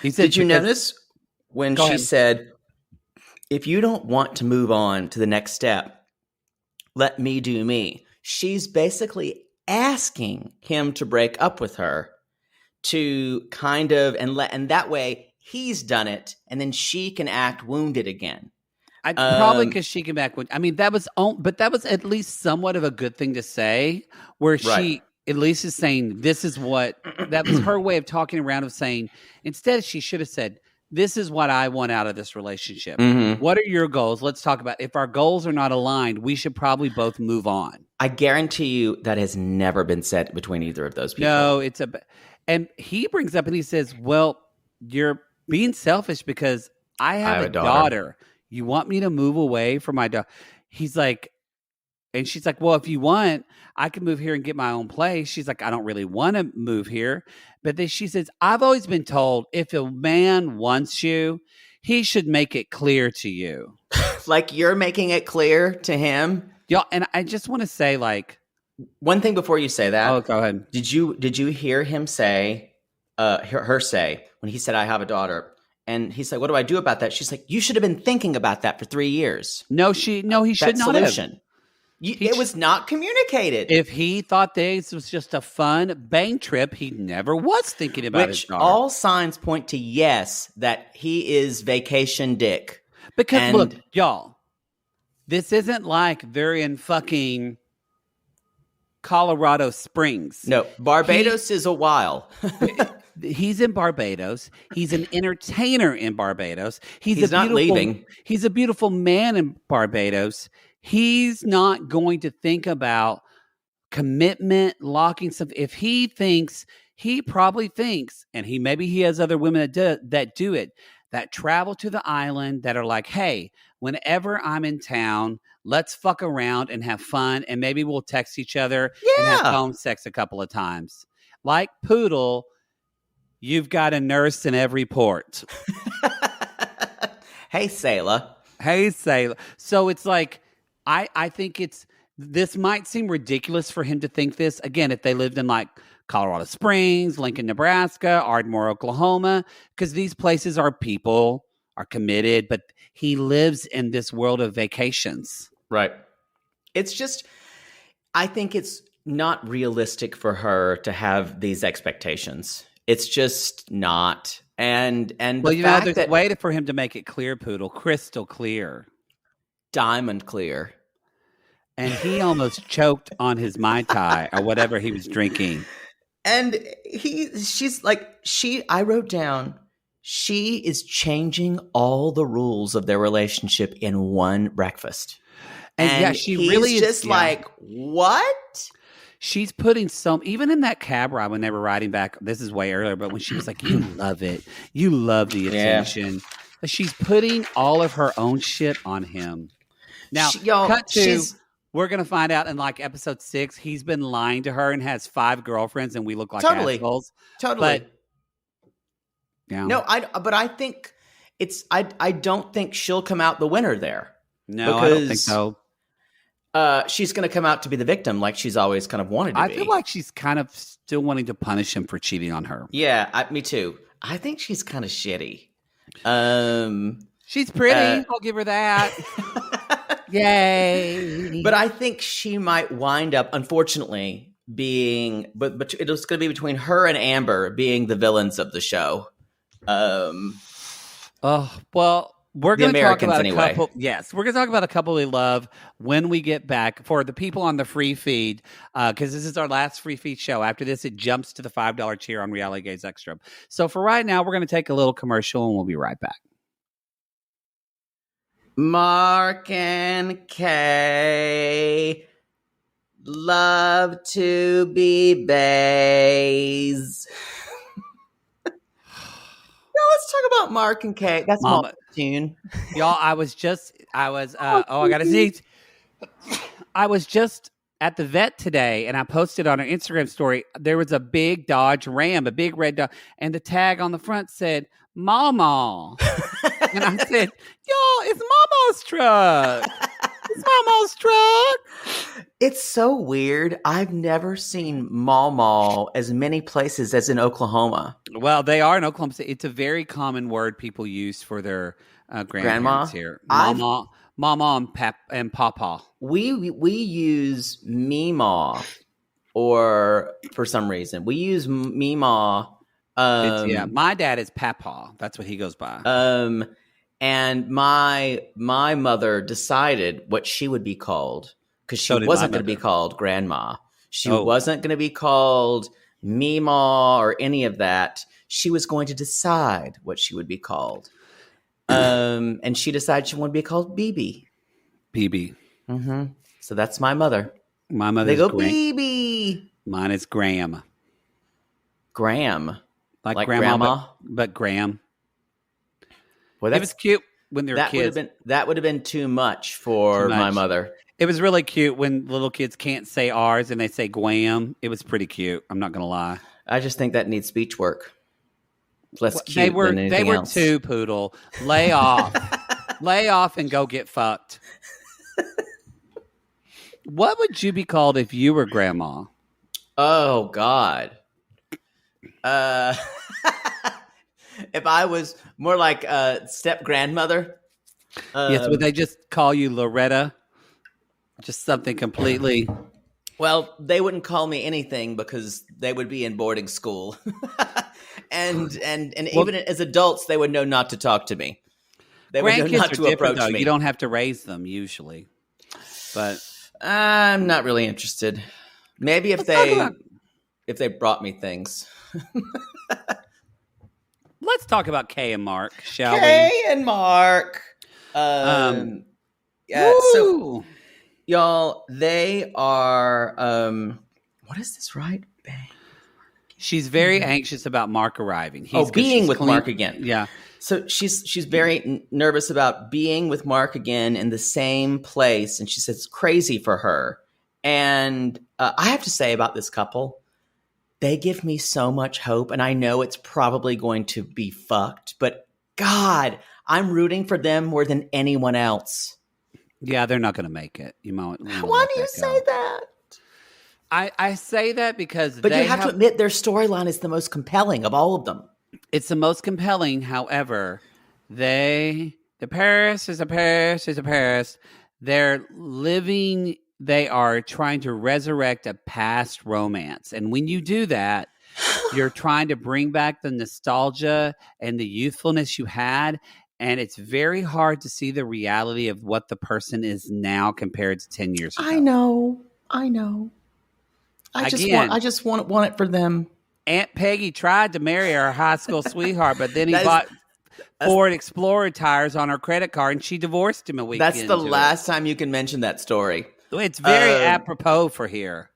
He said, did you notice when she ahead. said, if you don't want to move on to the next step, let me do me. She's basically asking him to break up with her to kind of, and that way he's done it and then she can act wounded again. Probably because she came back. I mean, but that was at least somewhat of a good thing to say, where she at least is saying, this is what, that was her way of talking around of saying, instead she should have said, this is what I want out of this relationship. Mm-hmm. What are your goals? Let's talk about, if our goals are not aligned, we should probably both move on. I guarantee you that has never been said between either of those people. No, and he brings up and he says, well, you're being selfish because I have a daughter. You want me to move away from my daughter? He's like, and she's like, well, if you want, I can move here and get my own place. She's like, I don't really want to move here. But then she says, I've always been told if a man wants you, he should make it clear to you. Like you're making it clear to him? Y'all, and I just want to say, like, one thing before you say that. Oh, go ahead. Did you hear him say, her say, when he said, I have a daughter? And he's like, what do I do about that? She's like, you should have been thinking about that for 3 years. No, he should not have. It was not communicated. If he thought this was just a fun bang trip, he never was thinking about his daughter. All signs point to yes, that he is vacation dick. Because look, y'all, this isn't like they're in fucking Colorado Springs. No, Barbados is a while. He's in Barbados. He's an entertainer in Barbados. He's not leaving. He's a beautiful man in Barbados. He's not going to think about commitment, locking stuff. If he thinks, he probably thinks, and maybe he has other women that do it, that travel to the island that are like, hey, whenever I'm in town, let's fuck around and have fun, and maybe we'll text each other and have phone sex a couple of times. Like Poodle, you've got a nurse in every port. Hey, Sailor. Hey, Sailor. So it's like, I think this might seem ridiculous for him to think this. Again, if they lived in like Colorado Springs, Lincoln, Nebraska, Ardmore, Oklahoma, because these places are committed, but he lives in this world of vacations. Right. It's just, I think it's not realistic for her to have these expectations. It's just not. And well, there's a way for him to make it clear, Poodle, crystal clear. Diamond clear. And he almost choked on his Mai Tai or whatever he was drinking. And I wrote down, she is changing all the rules of their relationship in one breakfast. And she really is just like, what? She's putting even in that cab ride when they were riding back, this is way earlier, but when she was like, you love it. You love the attention. Yeah. She's putting all of her own shit on him. Now, we're going to find out in like episode 6, he's been lying to her and has 5 girlfriends and we look like assholes. Totally. But, yeah. No, but I think I don't think she'll come out the winner there. No, I don't think so. She's going to come out to be the victim like she's always kind of wanted to be. I feel like she's kind of still wanting to punish him for cheating on her. Yeah, me too. I think she's kind of shitty. She's pretty. I'll give her that. Yay. But I think she might wind up, unfortunately, being, but it's going to be between her and Amber being the villains of the show. Well, we're going to talk about a couple. Yes, we're going to talk about a couple we love when we get back. For the people on the free feed, because this is our last free feed show. After this, it jumps to the $5 tier on Reality Gaze Extra. So for right now, we're going to take a little commercial and we'll be right back. Mark and Kay love to be bays. No, let's talk about Mark and Kay. That's Mama. Martine. Y'all, I was I gotta sneeze. I was just at the vet today, and I posted on an Instagram story. There was a big Dodge Ram, a big red Dodge, and the tag on the front said "Mama," and I said, "Y'all, it's Mama's truck. It's Mama's truck." It's so weird. I've never seen Mall as many places as in Oklahoma. Well, they are in Oklahoma City. It's a very common word people use for their grandparents here. Mama and Papa. We use Meemaw, or for some reason we use Meemaw. My dad is Papa. That's what he goes by. And my mother decided what she would be called, because she wasn't going to be called Grandma. She wasn't going to be called Meemaw or any of that. She was going to decide what she would be called. And she decided she wanted to be called BB. BB. Mm-hmm. So that's my mother. My mother. They go BB. Mine is Graham. Graham, like grandma, but Graham. Well, it was cute when they were kids. That would have been too much for my mother. It was really cute when little kids can't say ours and they say Guam. It was pretty cute. I'm not gonna lie. I just think that needs speech work. Less cute than anything They were else. too, Poodle. Lay off. Lay off and go get fucked. What would you be called if you were grandma? Oh, God. If I was more like a step-grandmother. Yes, would they just call you Loretta? Just something completely... Well, they wouldn't call me anything because they would be in boarding school. and even as adults, they would know not to talk to me. They would know not to approach me. You don't have to raise them usually. But I'm not really interested. Maybe if they brought me things. Let's talk about Kay and Mark, shall we? Kay and Mark. So y'all, they are what is this, right? Bang. She's very anxious about Mark arriving. Being with Mark again. Yeah. So she's very nervous about being with Mark again in the same place, and she says it's crazy for her. And I have to say about this couple, they give me so much hope, and I know it's probably going to be fucked, but God, I'm rooting for them more than anyone else. Yeah, they're not going to make it. Why do you say that? I say that because you have to admit their storyline is the most compelling of all of them. It's the most compelling. However, the Paris is a Paris is a Paris. They're living. They are trying to resurrect a past romance, and when you do that, you're trying to bring back the nostalgia and the youthfulness you had. And it's very hard to see the reality of what the person is now compared to 10 years ago. I know. I just want it for them. Aunt Peggy tried to marry her high school sweetheart, but then he bought Ford Explorer tires on her credit card, and she divorced him a week. That's the last time you can mention that story. It's very apropos for here.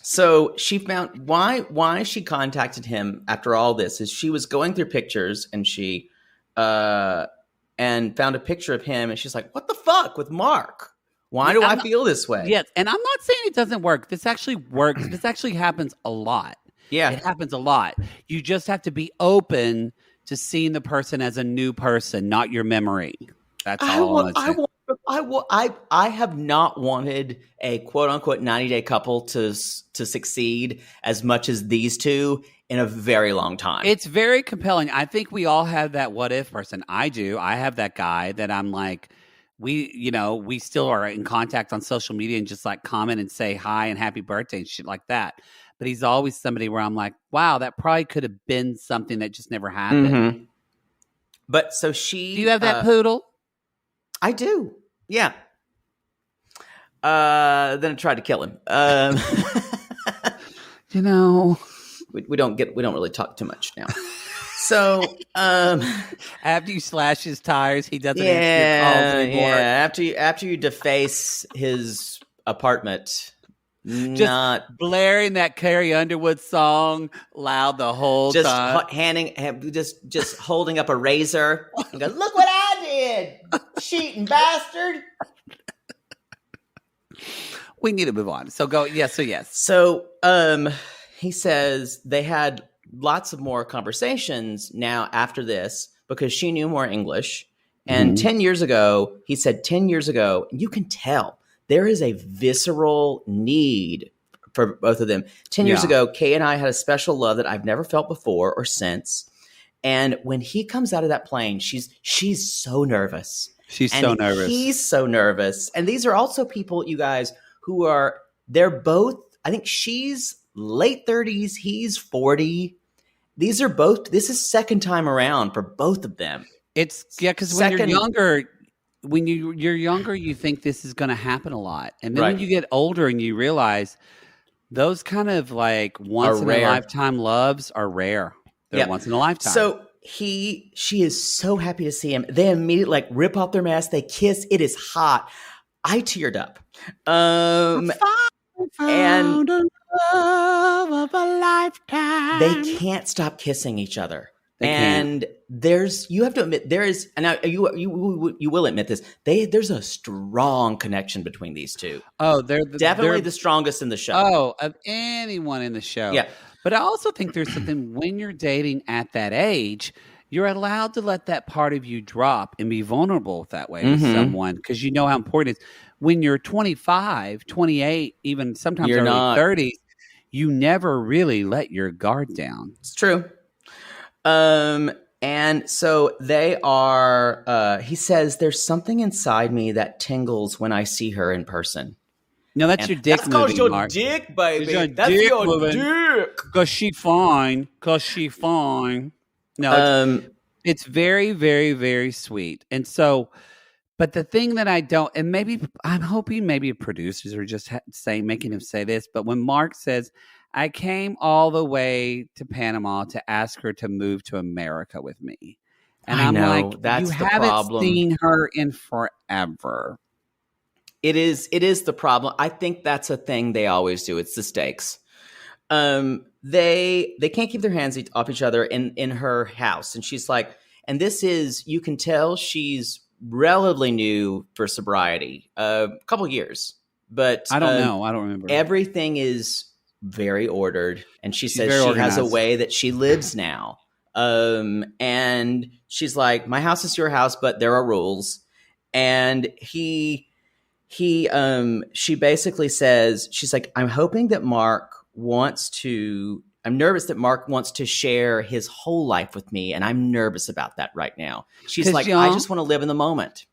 So she found why she contacted him after all this is she was going through pictures, and she and found a picture of him, and she's like, "What the fuck with Mark? Why do I feel this way?" Yes, and I'm not saying it doesn't work. This actually works. This actually happens a lot. Yeah, it happens a lot. You just have to be open to seeing the person as a new person, not your memory. That's all I have not wanted a quote unquote 90-day couple to succeed as much as these two in a very long time. It's very compelling. I think we all have that what if person. I do. I have that guy that I'm like, we still are in contact on social media and just like comment and say hi and happy birthday and shit like that. But he's always somebody where I'm like, wow, that probably could have been something that just never happened. Mm-hmm. But so she... Do you have that Poodle? I do. Yeah. Then I tried to kill him. We don't really talk too much now. So after you slash his tires, he doesn't answer your calls anymore. Yeah. After you deface his apartment, Just blaring that Carrie Underwood song loud the whole time. Just holding up a razor and go, look what I did, cheating bastard. We need to move on. So go, yes. So he says they had lots of more conversations now after this because she knew more English. And 10 years ago, he said 10 years ago, you can tell there is a visceral need for both of them. 10 years ago, Kay and I had a special love that I've never felt before or since. And when he comes out of that plane, she's so nervous. She's so nervous. He's so nervous. And these are also people, you guys, they're both, I think she's late 30s, he's 40. This is second time around for both of them. Because when you're younger, you're younger, you think this is going to happen a lot. And then when you get older and you realize those kind of like once in a lifetime loves are rare. They're once in a lifetime. So she is so happy to see him. They immediately rip off their mask. They kiss. It is hot. I teared up. And a love of a lifetime. They can't stop kissing each other. And you have to admit, there is, and now you will admit this, there's a strong connection between these two. Oh, they're definitely the strongest in the show. Oh, of anyone in the show. Yeah. But I also think there's something when you're dating at that age, you're allowed to let that part of you drop and be vulnerable that way with someone because you know how important it is. When you're 25, 28, even sometimes early 30s, you never really let your guard down. It's true. And so they are, he says, there's something inside me that tingles when I see her in person. No, that's your dick moving, That's your Mark. dick, baby. That's your dick. Because she fine. No, it's very, very, very sweet. And so, but the thing that I don't, and maybe I'm hoping maybe producers are just making him say this, but when Mark says, I came all the way to Panama to ask her to move to America with me. And I'm like, that's you haven't seen her in forever. It is the problem. I think that's a thing they always do. It's the stakes. They can't keep their hands off each other in her house. And she's like, and this is, you can tell she's relatively new for sobriety, a couple years, but I don't know. I don't remember. Everything is very ordered. And she says she organized. Has a way that she lives now. And she's like, my house is your house, but there are rules. And she basically says, she's like, I'm nervous that Mark wants to share his whole life with me. And I'm nervous about that right now. She's like, I just want to live in the moment.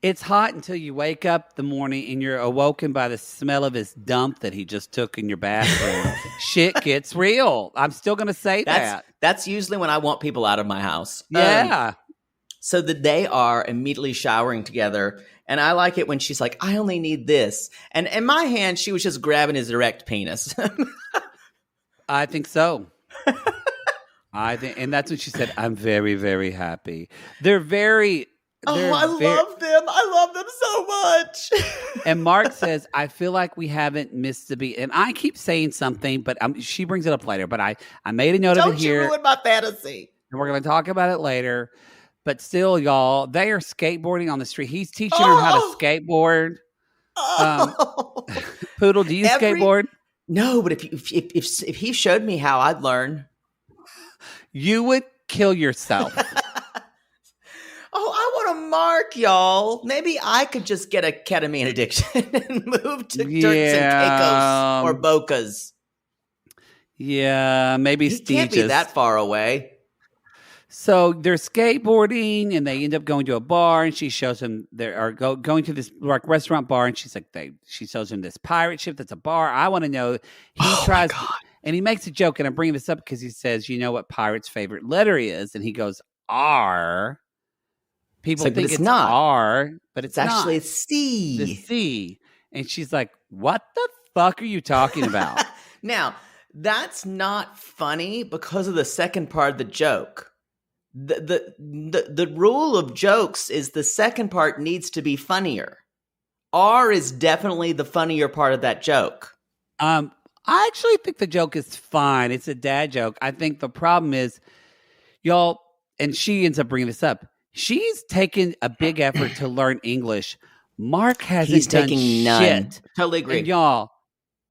It's hot until you wake up the morning and you're awoken by the smell of his dump that he just took in your bathroom. Shit gets real. I'm still going to say that. That's usually when I want people out of my house. Yeah. So they are immediately showering together. And I like it when she's like, I only need this. And in my hand, she was just grabbing his erect penis. I think so. And that's what she said. I'm very, very happy. They're very... love them. I love them so much. And Mark says, I feel like we haven't missed the beat. And I keep saying something, but she brings it up later. But I made a note of it here. Don't you ruin my fantasy. And we're going to talk about it later. But still, y'all, they are skateboarding on the street. He's teaching her how to skateboard. Poodle, do you skateboard? No, but if he showed me how, I'd learn. You would kill yourself. I want to Mark, y'all. Maybe I could just get a ketamine addiction and move to Turks and Caicos or Bocas. Yeah, maybe Steges. Can't be that far away. So they're skateboarding, and they end up going to a bar, and she shows him going to this restaurant bar, and she's like, she shows him this pirate ship that's a bar. I want to know. He tries, and he makes a joke, and I'm bringing this up because he says, "You know what pirate's favorite letter is?" And he goes, "R." People think it's not R, but it's actually not. C. The C. And she's like, "What the fuck are you talking about?" Now, that's not funny because of the second part of the joke. The rule of jokes is the second part needs to be funnier. R is definitely the funnier part of that joke. I actually think the joke is fine. It's a dad joke. I think the problem is, y'all, and she ends up bringing this up. She's taken a big effort to learn English. Mark hasn't He's done taking none. shit. Totally agree. And y'all,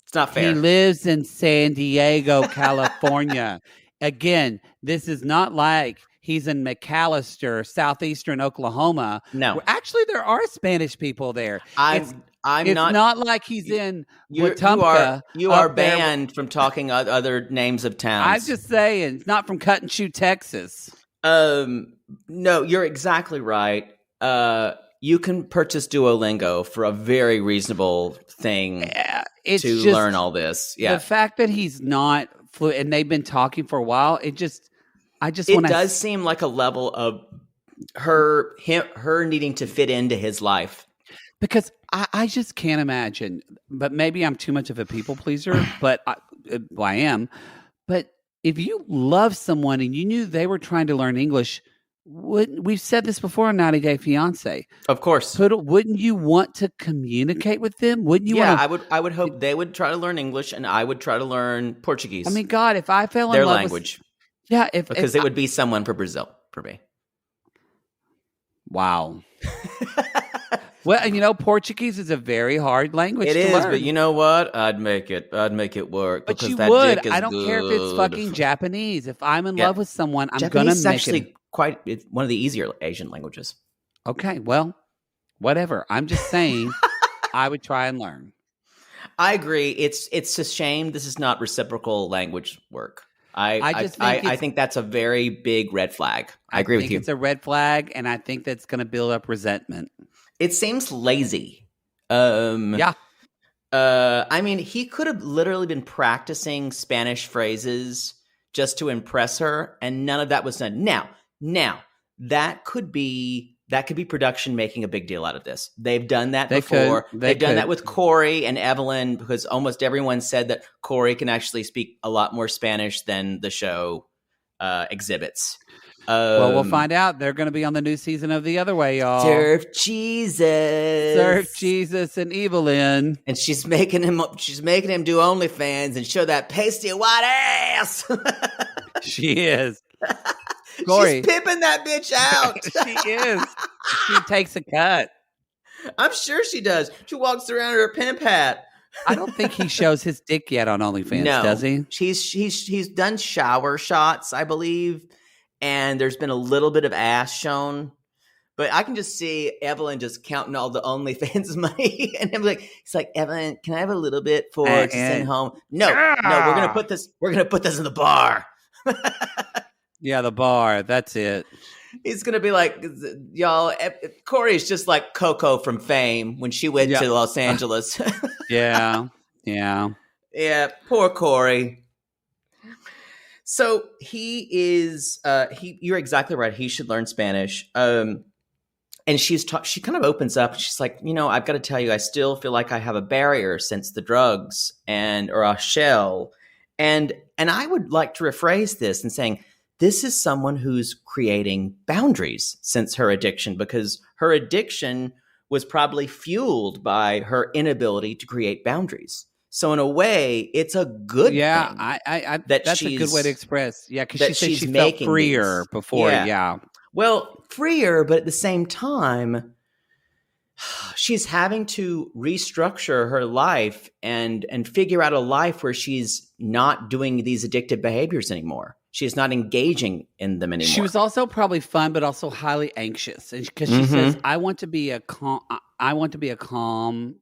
It's not fair. he lives in San Diego, California. Again, this is not like he's in McAllister, southeastern Oklahoma. No. Actually, there are Spanish people there. It's not like he's in Wetumpka. You are up there. banned from talking other names of towns. I'm just saying, it's not from Cut and Shoe, Texas. No, you're exactly right. You can purchase Duolingo for a very reasonable thing to learn all this. Yeah, the fact that he's not fluent and they've been talking for a while, it does seem like a level of her needing to fit into his life. Because I just can't imagine, but maybe I'm too much of a people pleaser, but I am. But if you love someone and you knew they were trying to learn English, we've said this before on 90 Day Fiancé. Of course. Wouldn't you want to communicate with them? Wouldn't you want to? I would hope they would try to learn English and I would try to learn Portuguese. I mean, God, if I fell in their love language. because it would be someone from Brazil for me. Wow. Well, and Portuguese is a very hard language to learn. But you know what? I'd make it work. But because you that would. dick is I don't care if it's good. fucking Japanese. If I'm in love with someone, I'm Japanese is gonna make actually it. it's one of the easier Asian languages. Okay, well, whatever. I'm just saying, I would try and learn. I agree. It's a shame this is not reciprocal language work. I think that's a very big red flag. I agree with you. It's a red flag, and I think that's going to build up resentment. It seems lazy. Yeah. I mean, he could have literally been practicing Spanish phrases just to impress her, and none of that was done. Now that could be production making a big deal out of this. They've done that before. They've done that with Corey and Evelyn, because almost everyone said that Corey can actually speak a lot more Spanish than the show exhibits. Well, we'll find out. They're going to be on the new season of The Other Way, y'all. Surf Jesus and Evelyn. And she's making him do OnlyFans and show that pasty white ass. She is. Corey. She's pimping that bitch out. She is. She takes a cut. I'm sure she does. She walks around in her pimp hat. I don't think he shows his dick yet on OnlyFans, does he? He's done shower shots, I believe, and there's been a little bit of ass shown. But I can just see Evelyn just counting all the OnlyFans money, and I'm like, it's like, Evelyn, can I have a little bit to send home? No, we're gonna put this in the bar. Yeah, the bar. That's it. He's going to be like, y'all, Corey's just like Coco from Fame when she went to Los Angeles. Yeah. Yeah, poor Corey. So he is, you're exactly right. He should learn Spanish. And she kind of opens up. She's like, I've got to tell you, I still feel like I have a barrier since the drugs or a shell. And I would like to rephrase this and saying, this is someone who's creating boundaries since her addiction, because her addiction was probably fueled by her inability to create boundaries. So in a way, it's a good thing. That's a good way to express. Yeah, because she said she felt freer before. Yeah. Well, freer, but at the same time, she's having to restructure her life and figure out a life where she's not doing these addictive behaviors anymore. She's not engaging in them anymore. She was also probably fun, but also highly anxious, because she says, "I want to be a calm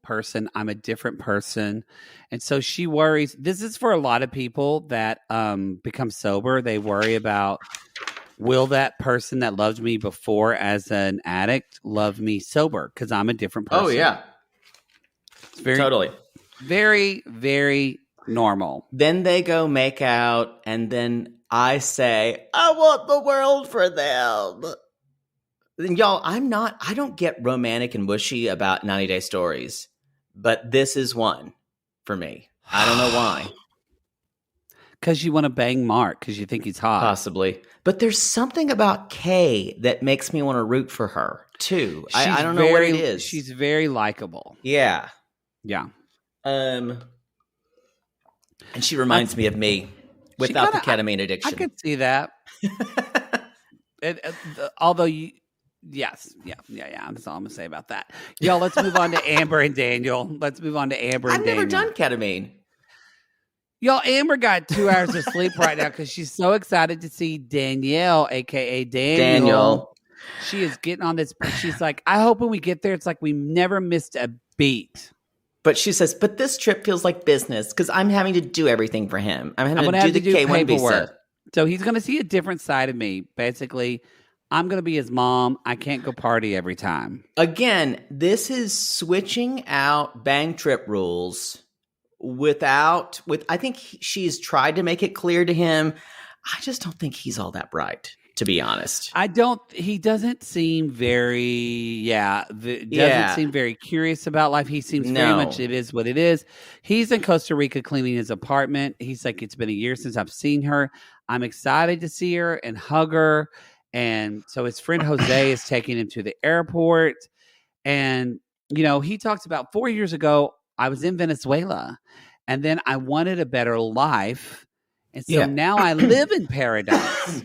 person. I'm a different person," and so she worries. This is for a lot of people that become sober. They worry about, will that person that loved me before as an addict love me sober? Because I'm a different person. Oh yeah, it's very, totally, very, very normal. Then they go make out, and then I say, I want the world for them. And y'all, I don't get romantic and mushy about 90 Day Stories, but this is one for me. I don't know why. Because you want to bang Mark, because you think he's hot. Possibly. But there's something about Kay that makes me want to root for her, too. I don't know what it is. She's very likable. Yeah. Yeah. And she reminds me of me without the ketamine addiction. I could see that. Although you, yes, yeah. That's all I'm gonna say about that. Y'all, let's move on to Amber and Daniel. I've never done ketamine. Y'all, Amber got 2 hours of sleep right now because she's so excited to see Danielle, aka Daniel. She is getting on this. She's like, I hope when we get there, it's like we never missed a beat. But she says, but this trip feels like business because I'm having to do everything for him. I'm having to do the K1 visa. So he's going to see a different side of me. Basically, I'm going to be his mom. I can't go party every time. Again, this is switching out bang trip rules I think she's tried to make it clear to him. I just don't think he's all that bright, to be honest. He doesn't seem very, seem very curious about life. He seems very much, it is what it is. He's in Costa Rica cleaning his apartment. He's like, it's been a year since I've seen her. I'm excited to see her and hug her. And so his friend Jose is taking him to the airport. And, he talks about 4 years ago, I was in Venezuela and then I wanted a better life. And so now I live in paradise.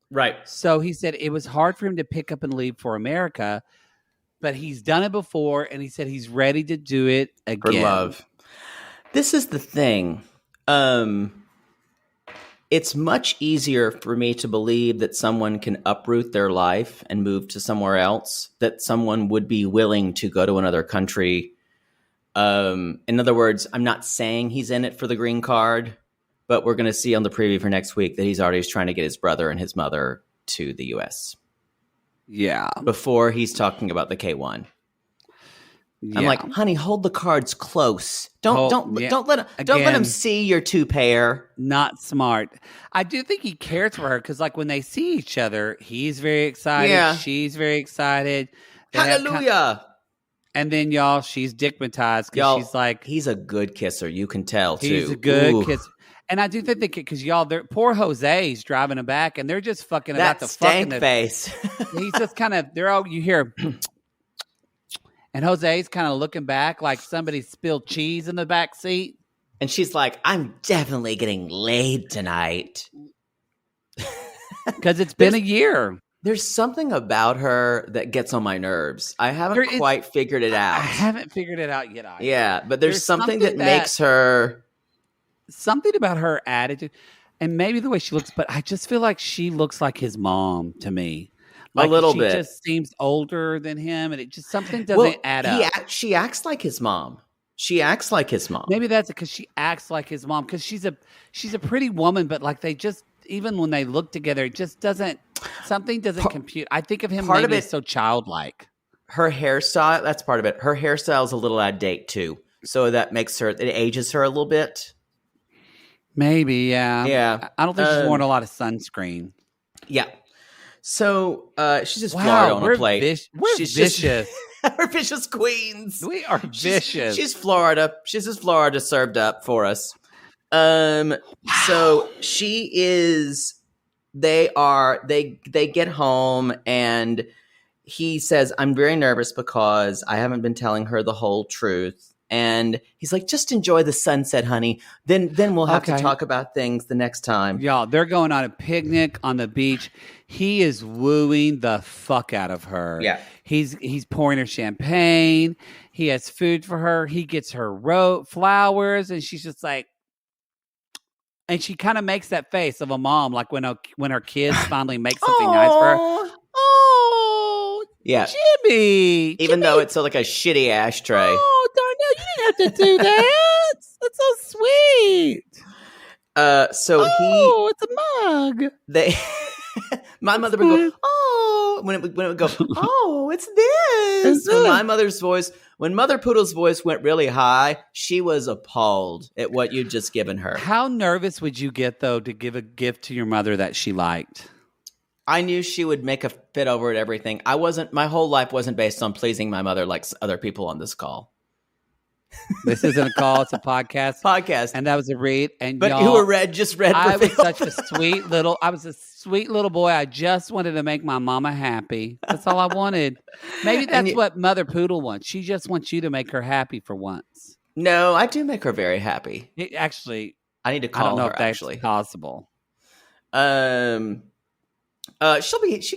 Right. So he said it was hard for him to pick up and leave for America, but he's done it before. And he said he's ready to do it again. For love. This is the thing. It's much easier for me to believe that someone can uproot their life and move to somewhere else, that someone would be willing to go to another country. In other words, I'm not saying he's in it for the green card, but we're going to see on the preview for next week that he's already trying to get his brother and his mother to the U.S. Yeah. Before he's talking about the K1. Yeah. I'm like, honey, hold the cards close. Don't let him see your two pair. Not smart. I do think he cares for her because, like, when they see each other, he's very excited. Yeah. She's very excited. Hallelujah. And then, y'all, she's dickmatized because she's like, he's a good kisser. You can tell too. He's a good kisser. And I do think because y'all, poor Jose's driving him back, and they're just fucking about the stank face. He's just kind of you hear. And Jose's kind of looking back like somebody spilled cheese in the back seat. And she's like, I'm definitely getting laid tonight. Because it's been a year. There's something about her that gets on my nerves. I haven't quite figured it out. I haven't figured it out yet either. Yeah, but there's something that makes her... Something about her attitude. And maybe the way she looks, but I just feel like she looks like his mom to me. Like a little bit. She just seems older than him, and it just something doesn't add up. She acts like his mom. Maybe that's because she acts like his mom. Because she's a pretty woman, but like they just even when they look together, it just doesn't. Something doesn't compute. I think of him maybe as so childlike. Her hairstyle. That's part of it. Her hairstyle is a little out of date too, so that makes her. It ages her a little bit. Maybe, yeah. Yeah. I don't think she's worn a lot of sunscreen. Yeah. So she's just Florida on a plate. We're vicious. We're vicious queens. We are vicious. She's Florida. She's just Florida served up for us. So she is. They get home and he says, "I'm very nervous because I haven't been telling her the whole truth." And he's like, just enjoy the sunset, honey. Then we'll have to talk about things the next time. Y'all, they're going on a picnic on the beach. He is wooing the fuck out of her. Yeah. He's pouring her champagne. He has food for her. He gets her flowers. And she's just like, and she kind of makes that face of a mom, like when her kids finally make something nice for her. Oh, yeah. Jimmy. Even though it's like a shitty ashtray. Oh, Darnell, you didn't have to do that. That's so sweet. It's a mug. My mother would go, oh, when it would go, oh, it's this. And my mother's voice, when Mother Poodle's voice went really high, she was appalled at what you'd just given her. How nervous would you get, though, to give a gift to your mother that she liked? I knew she would make a fit over at everything. My whole life wasn't based on pleasing my mother like other people on this call. This isn't a call; it's a podcast. And that was a read. And but you were just read. I was such a sweet little boy. I just wanted to make my mama happy. That's all I wanted. Maybe that's what Mother Poodle wants. She just wants you to make her happy for once. No, I do make her very happy. I need to I call don't know her if that's actually. possible. She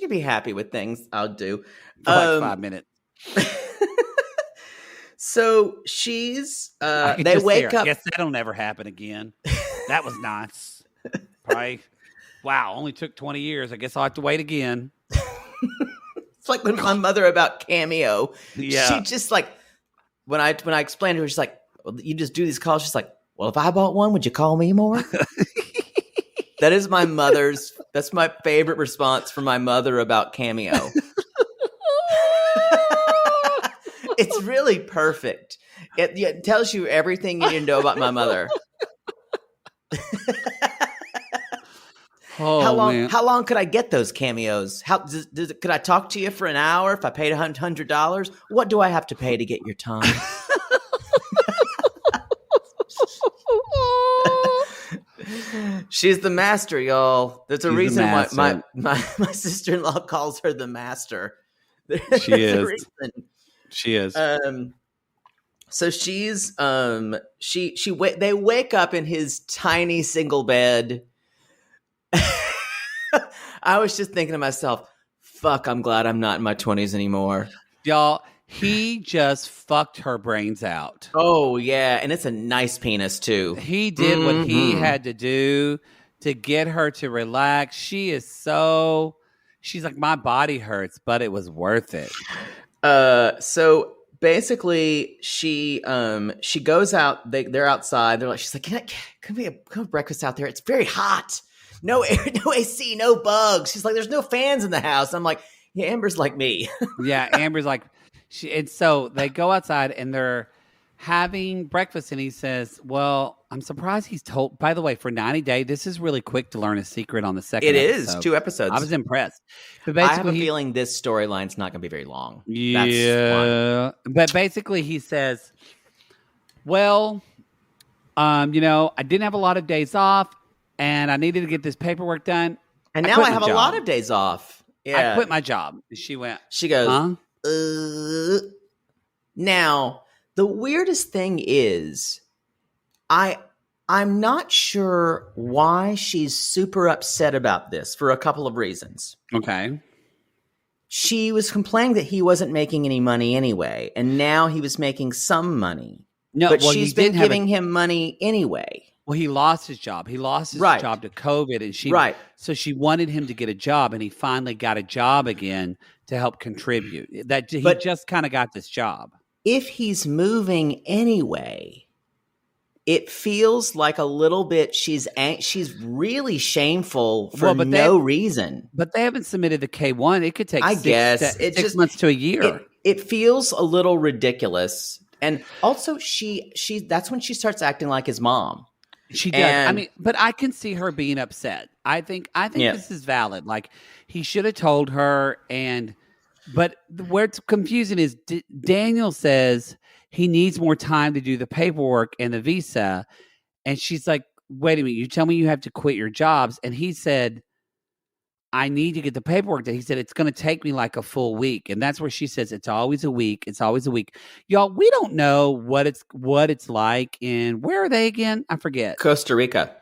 can be happy with things I'll do. For like 5 minutes. So she's I could they just see wake her. up. Yes, that'll never happen again. That was nice. Probably. Wow, only took 20 years. I guess I'll have to wait again. It's like when my mother about Cameo. Yeah. She just like when I explained to her, she's like, well, you just do these calls. She's like, well, if I bought one, would you call me more? That is my mother's. That's my favorite response from my mother about Cameo. It's really perfect. It tells you everything you need to know about my mother. Oh, man. How long could I get those cameos? Could I talk to you for an hour if I paid $100? What do I have to pay to get your time? She's the master, y'all. There's a reason why my sister-in-law calls her the master. She is. She is. So she's they wake up in his tiny single bed. I was just thinking to myself, fuck, I'm glad I'm not in my 20s anymore. Y'all, he just fucked her brains out. Oh, yeah. And it's a nice penis, too. He did what he had to do to get her to relax. She's like, my body hurts, but it was worth it. So basically she goes out, they're outside. They're like, she's like, can we have breakfast out there? It's very hot. No air, no AC, no bugs. She's like, there's no fans in the house. I'm like, yeah, Amber's like me. Yeah, Amber's like, and so they go outside and they're having breakfast, and he says, well, I'm surprised he's told, by the way, for 90 days, this is really quick to learn a secret on the second episode. It is 2 episodes. I was impressed. But basically, I have a feeling this storyline's not going to be very long. Yeah. But basically he says, well, I didn't have a lot of days off, and I needed to get this paperwork done. And now I have a lot of days off. Yeah. I quit my job. She goes, huh? Now, the weirdest thing is, I'm not sure why she's super upset about this for a couple of reasons. Okay. She was complaining that he wasn't making any money anyway, and now he was making some money. No, but well, she's been giving him money anyway. Well, he lost his job. He lost his job to COVID, and so she wanted him to get a job, and he finally got a job again to help contribute. He just kind of got this job. If he's moving anyway, it feels like a little bit she's really shameful for no reason. But they haven't submitted the K-1. It could take six months to a year. It feels a little ridiculous. And also that's when she starts acting like his mom. She does. But I can see her being upset. I think this is valid. Like, he should have told her, but where it's confusing is Daniel says he needs more time to do the paperwork and the visa. And she's like, wait a minute, you tell me you have to quit your jobs. And he said, I need to get the paperwork done. He said, it's going to take me like a full week. And that's where she says, it's always a week. It's always a week. Y'all, we don't know what it's like in, where are they again? I forget. Costa Rica.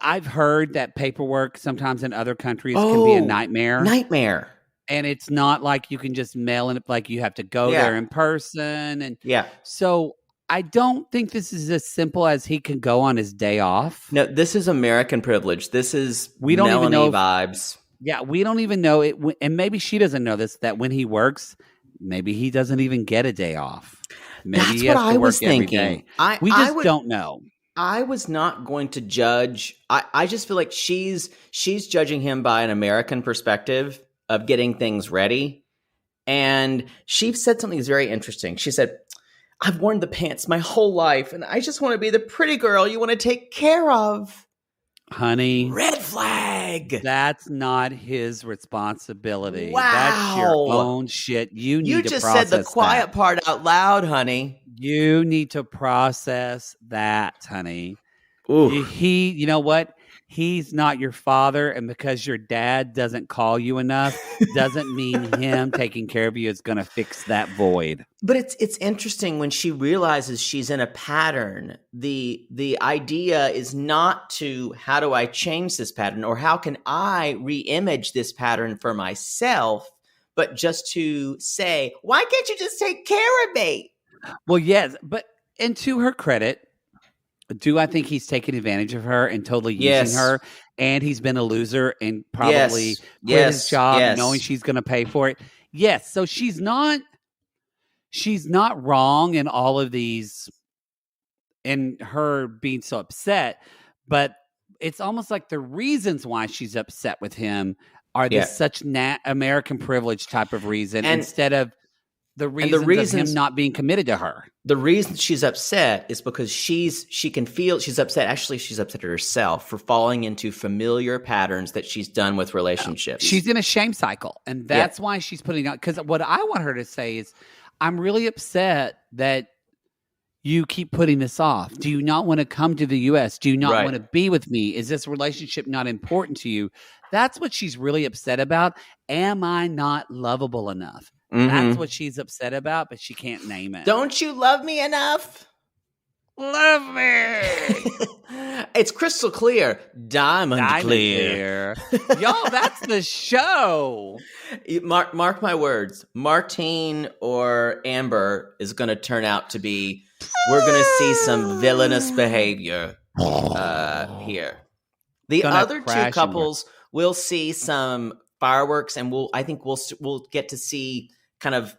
I've heard that paperwork sometimes in other countries can be a nightmare. And it's not like you can just mail it, like you have to go there in person. And so I don't think this is as simple as he can go on his day off. No, this is American privilege. This is Melanie vibes. Yeah, we don't even know it. And maybe she doesn't know this, that when he works, maybe he doesn't even get a day off. Maybe That's he has what to I work was thinking. Every day. We just don't know. I was not going to judge. I just feel like she's judging him by an American perspective of getting things ready. And she said something that's very interesting. She said, I've worn the pants my whole life, and I just want to be the pretty girl you want to take care of. Honey. Red flag. That's not his responsibility. Wow. That's your own shit. You just said the quiet part out loud, honey. You need to process that, honey. Ooh. You know what? he's not your father, and because your dad doesn't call you enough doesn't mean him taking care of you is going to fix that void. But it's interesting when she realizes she's in a pattern. The idea is not to how do I change this pattern or how can I re-image this pattern for myself, but just to say, why can't you just take care of me? Well, yes, but and to her credit, do I think he's taking advantage of her and totally using her? And he's been a loser and probably quit his job knowing she's going to pay for it. Yes. So she's not wrong in all of these and her being so upset, but it's almost like the reasons why she's upset with him are this such American privilege type of reason instead of the reasons of him not being committed to her. The reason she's upset is because she can feel she's upset. Actually, she's upset at herself for falling into familiar patterns that she's done with relationships. She's in a shame cycle, and that's why she's putting out. Because what I want her to say is, I'm really upset that you keep putting this off. Do you not want to come to the U.S.? Do you not want to be with me? Is this relationship not important to you? That's what she's really upset about. Am I not lovable enough? That's what she's upset about, but she can't name it. Don't you love me enough? Love me. It's crystal clear. Diamond clear. Y'all, that's the show. Mark my words. Martine or Amber is going to turn out to be, we're going to see some villainous behavior here. The other two couples, we'll see some fireworks, and I think we'll get to see kind of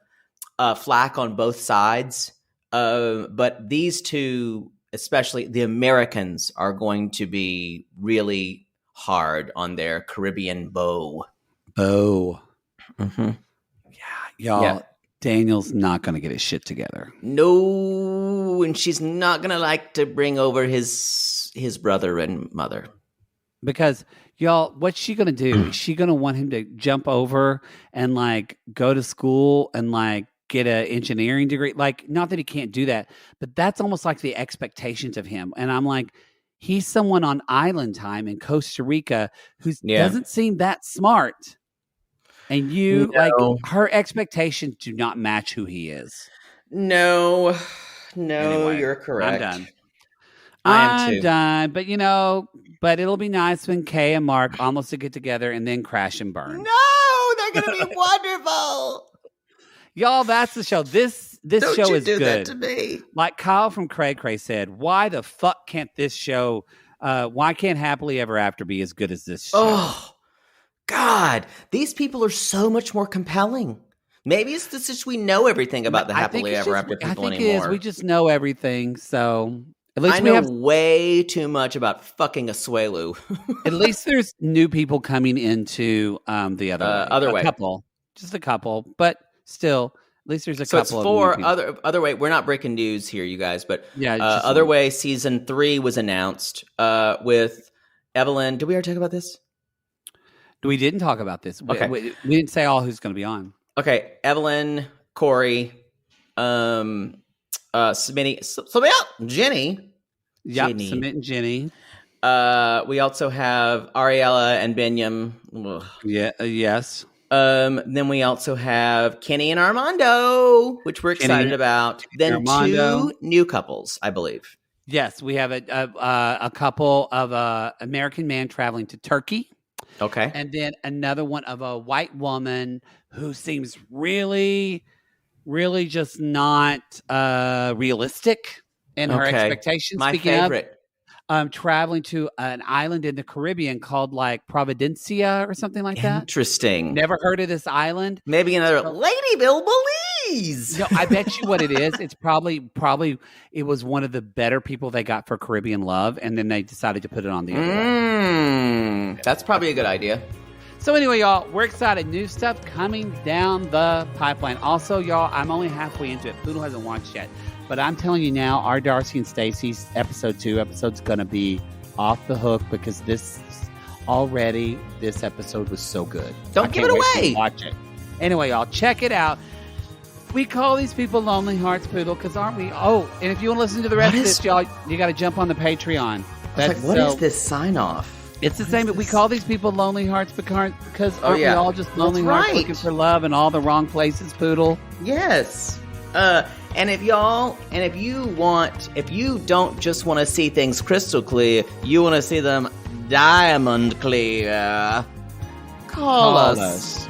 flack on both sides. But these two, especially the Americans, are going to be really hard on their Caribbean beau. Mm-hmm. Yeah, y'all. Daniel's not going to get his shit together. No, and she's not going to like to bring over his brother and mother. Because, y'all, what's she going to do? Is she going to want him to jump over and, like, go to school and, like, get an engineering degree? Like, not that he can't do that, but that's almost like the expectations of him. And I'm like, he's someone on island time in Costa Rica who doesn't seem that smart. And her expectations do not match who he is. No, anyway, you're correct. I'm done. I'm done. But it'll be nice when Kay and Mark almost get together and then crash and burn. No, they're going to be wonderful. Y'all, that's the show. This show is good. That to me. Like Kyle from Cray Cray said, why the fuck can't this show, why can't Happily Ever After be as good as this show? Oh, God. These people are so much more compelling. Maybe it's just we know everything about the Happily Ever After people anymore. It is. We just know everything, so... At least I know way too much about fucking Asuelu. At least there's new people coming into the other way. Just a couple, but still, at least there's a couple. So it's four other way. We're not breaking news here, you guys, but Other Way season 3 was announced with Evelyn. Did we already talk about this? We didn't talk about this. Okay. We didn't say all who's going to be on. Okay, Evelyn, Corey, Smitty, Jenny. Yep, Smitty and Jenny. We also have Ariella and Binyam. Yes. Then we also have Kenny and Armando, which we're excited about. Then Armando. 2 new couples, I believe. Yes, we have a couple of American man traveling to Turkey. Okay. And then another one of a white woman who seems really... really just not realistic in her expectations. My favorite. Traveling to an island in the Caribbean called like Providencia or something like that. Interesting. Never heard of this island. Maybe another Ladyville, Belize. No, I bet you what it is. It's probably it was one of the better people they got for Caribbean Love, and then they decided to put it on the other way. That's probably a good idea. So anyway, y'all, we're excited. New stuff coming down the pipeline. Also, y'all, I'm only halfway into it. Poodle hasn't watched yet. But I'm telling you now, our Darcy and Stacey's episode's going to be off the hook because this episode was so good. Don't give it away. Watch it. Anyway, y'all, check it out. We call these people Lonely Hearts, Poodle, because aren't we? Oh, and if you want to listen to the rest of this, y'all, you got to jump on the Patreon. What is this sign off? It's the same. We call these people lonely hearts because aren't we all just lonely hearts looking for love in all the wrong places, Poodle? Yes. And if you don't just want to see things crystal clear, you want to see them diamond clear, call us.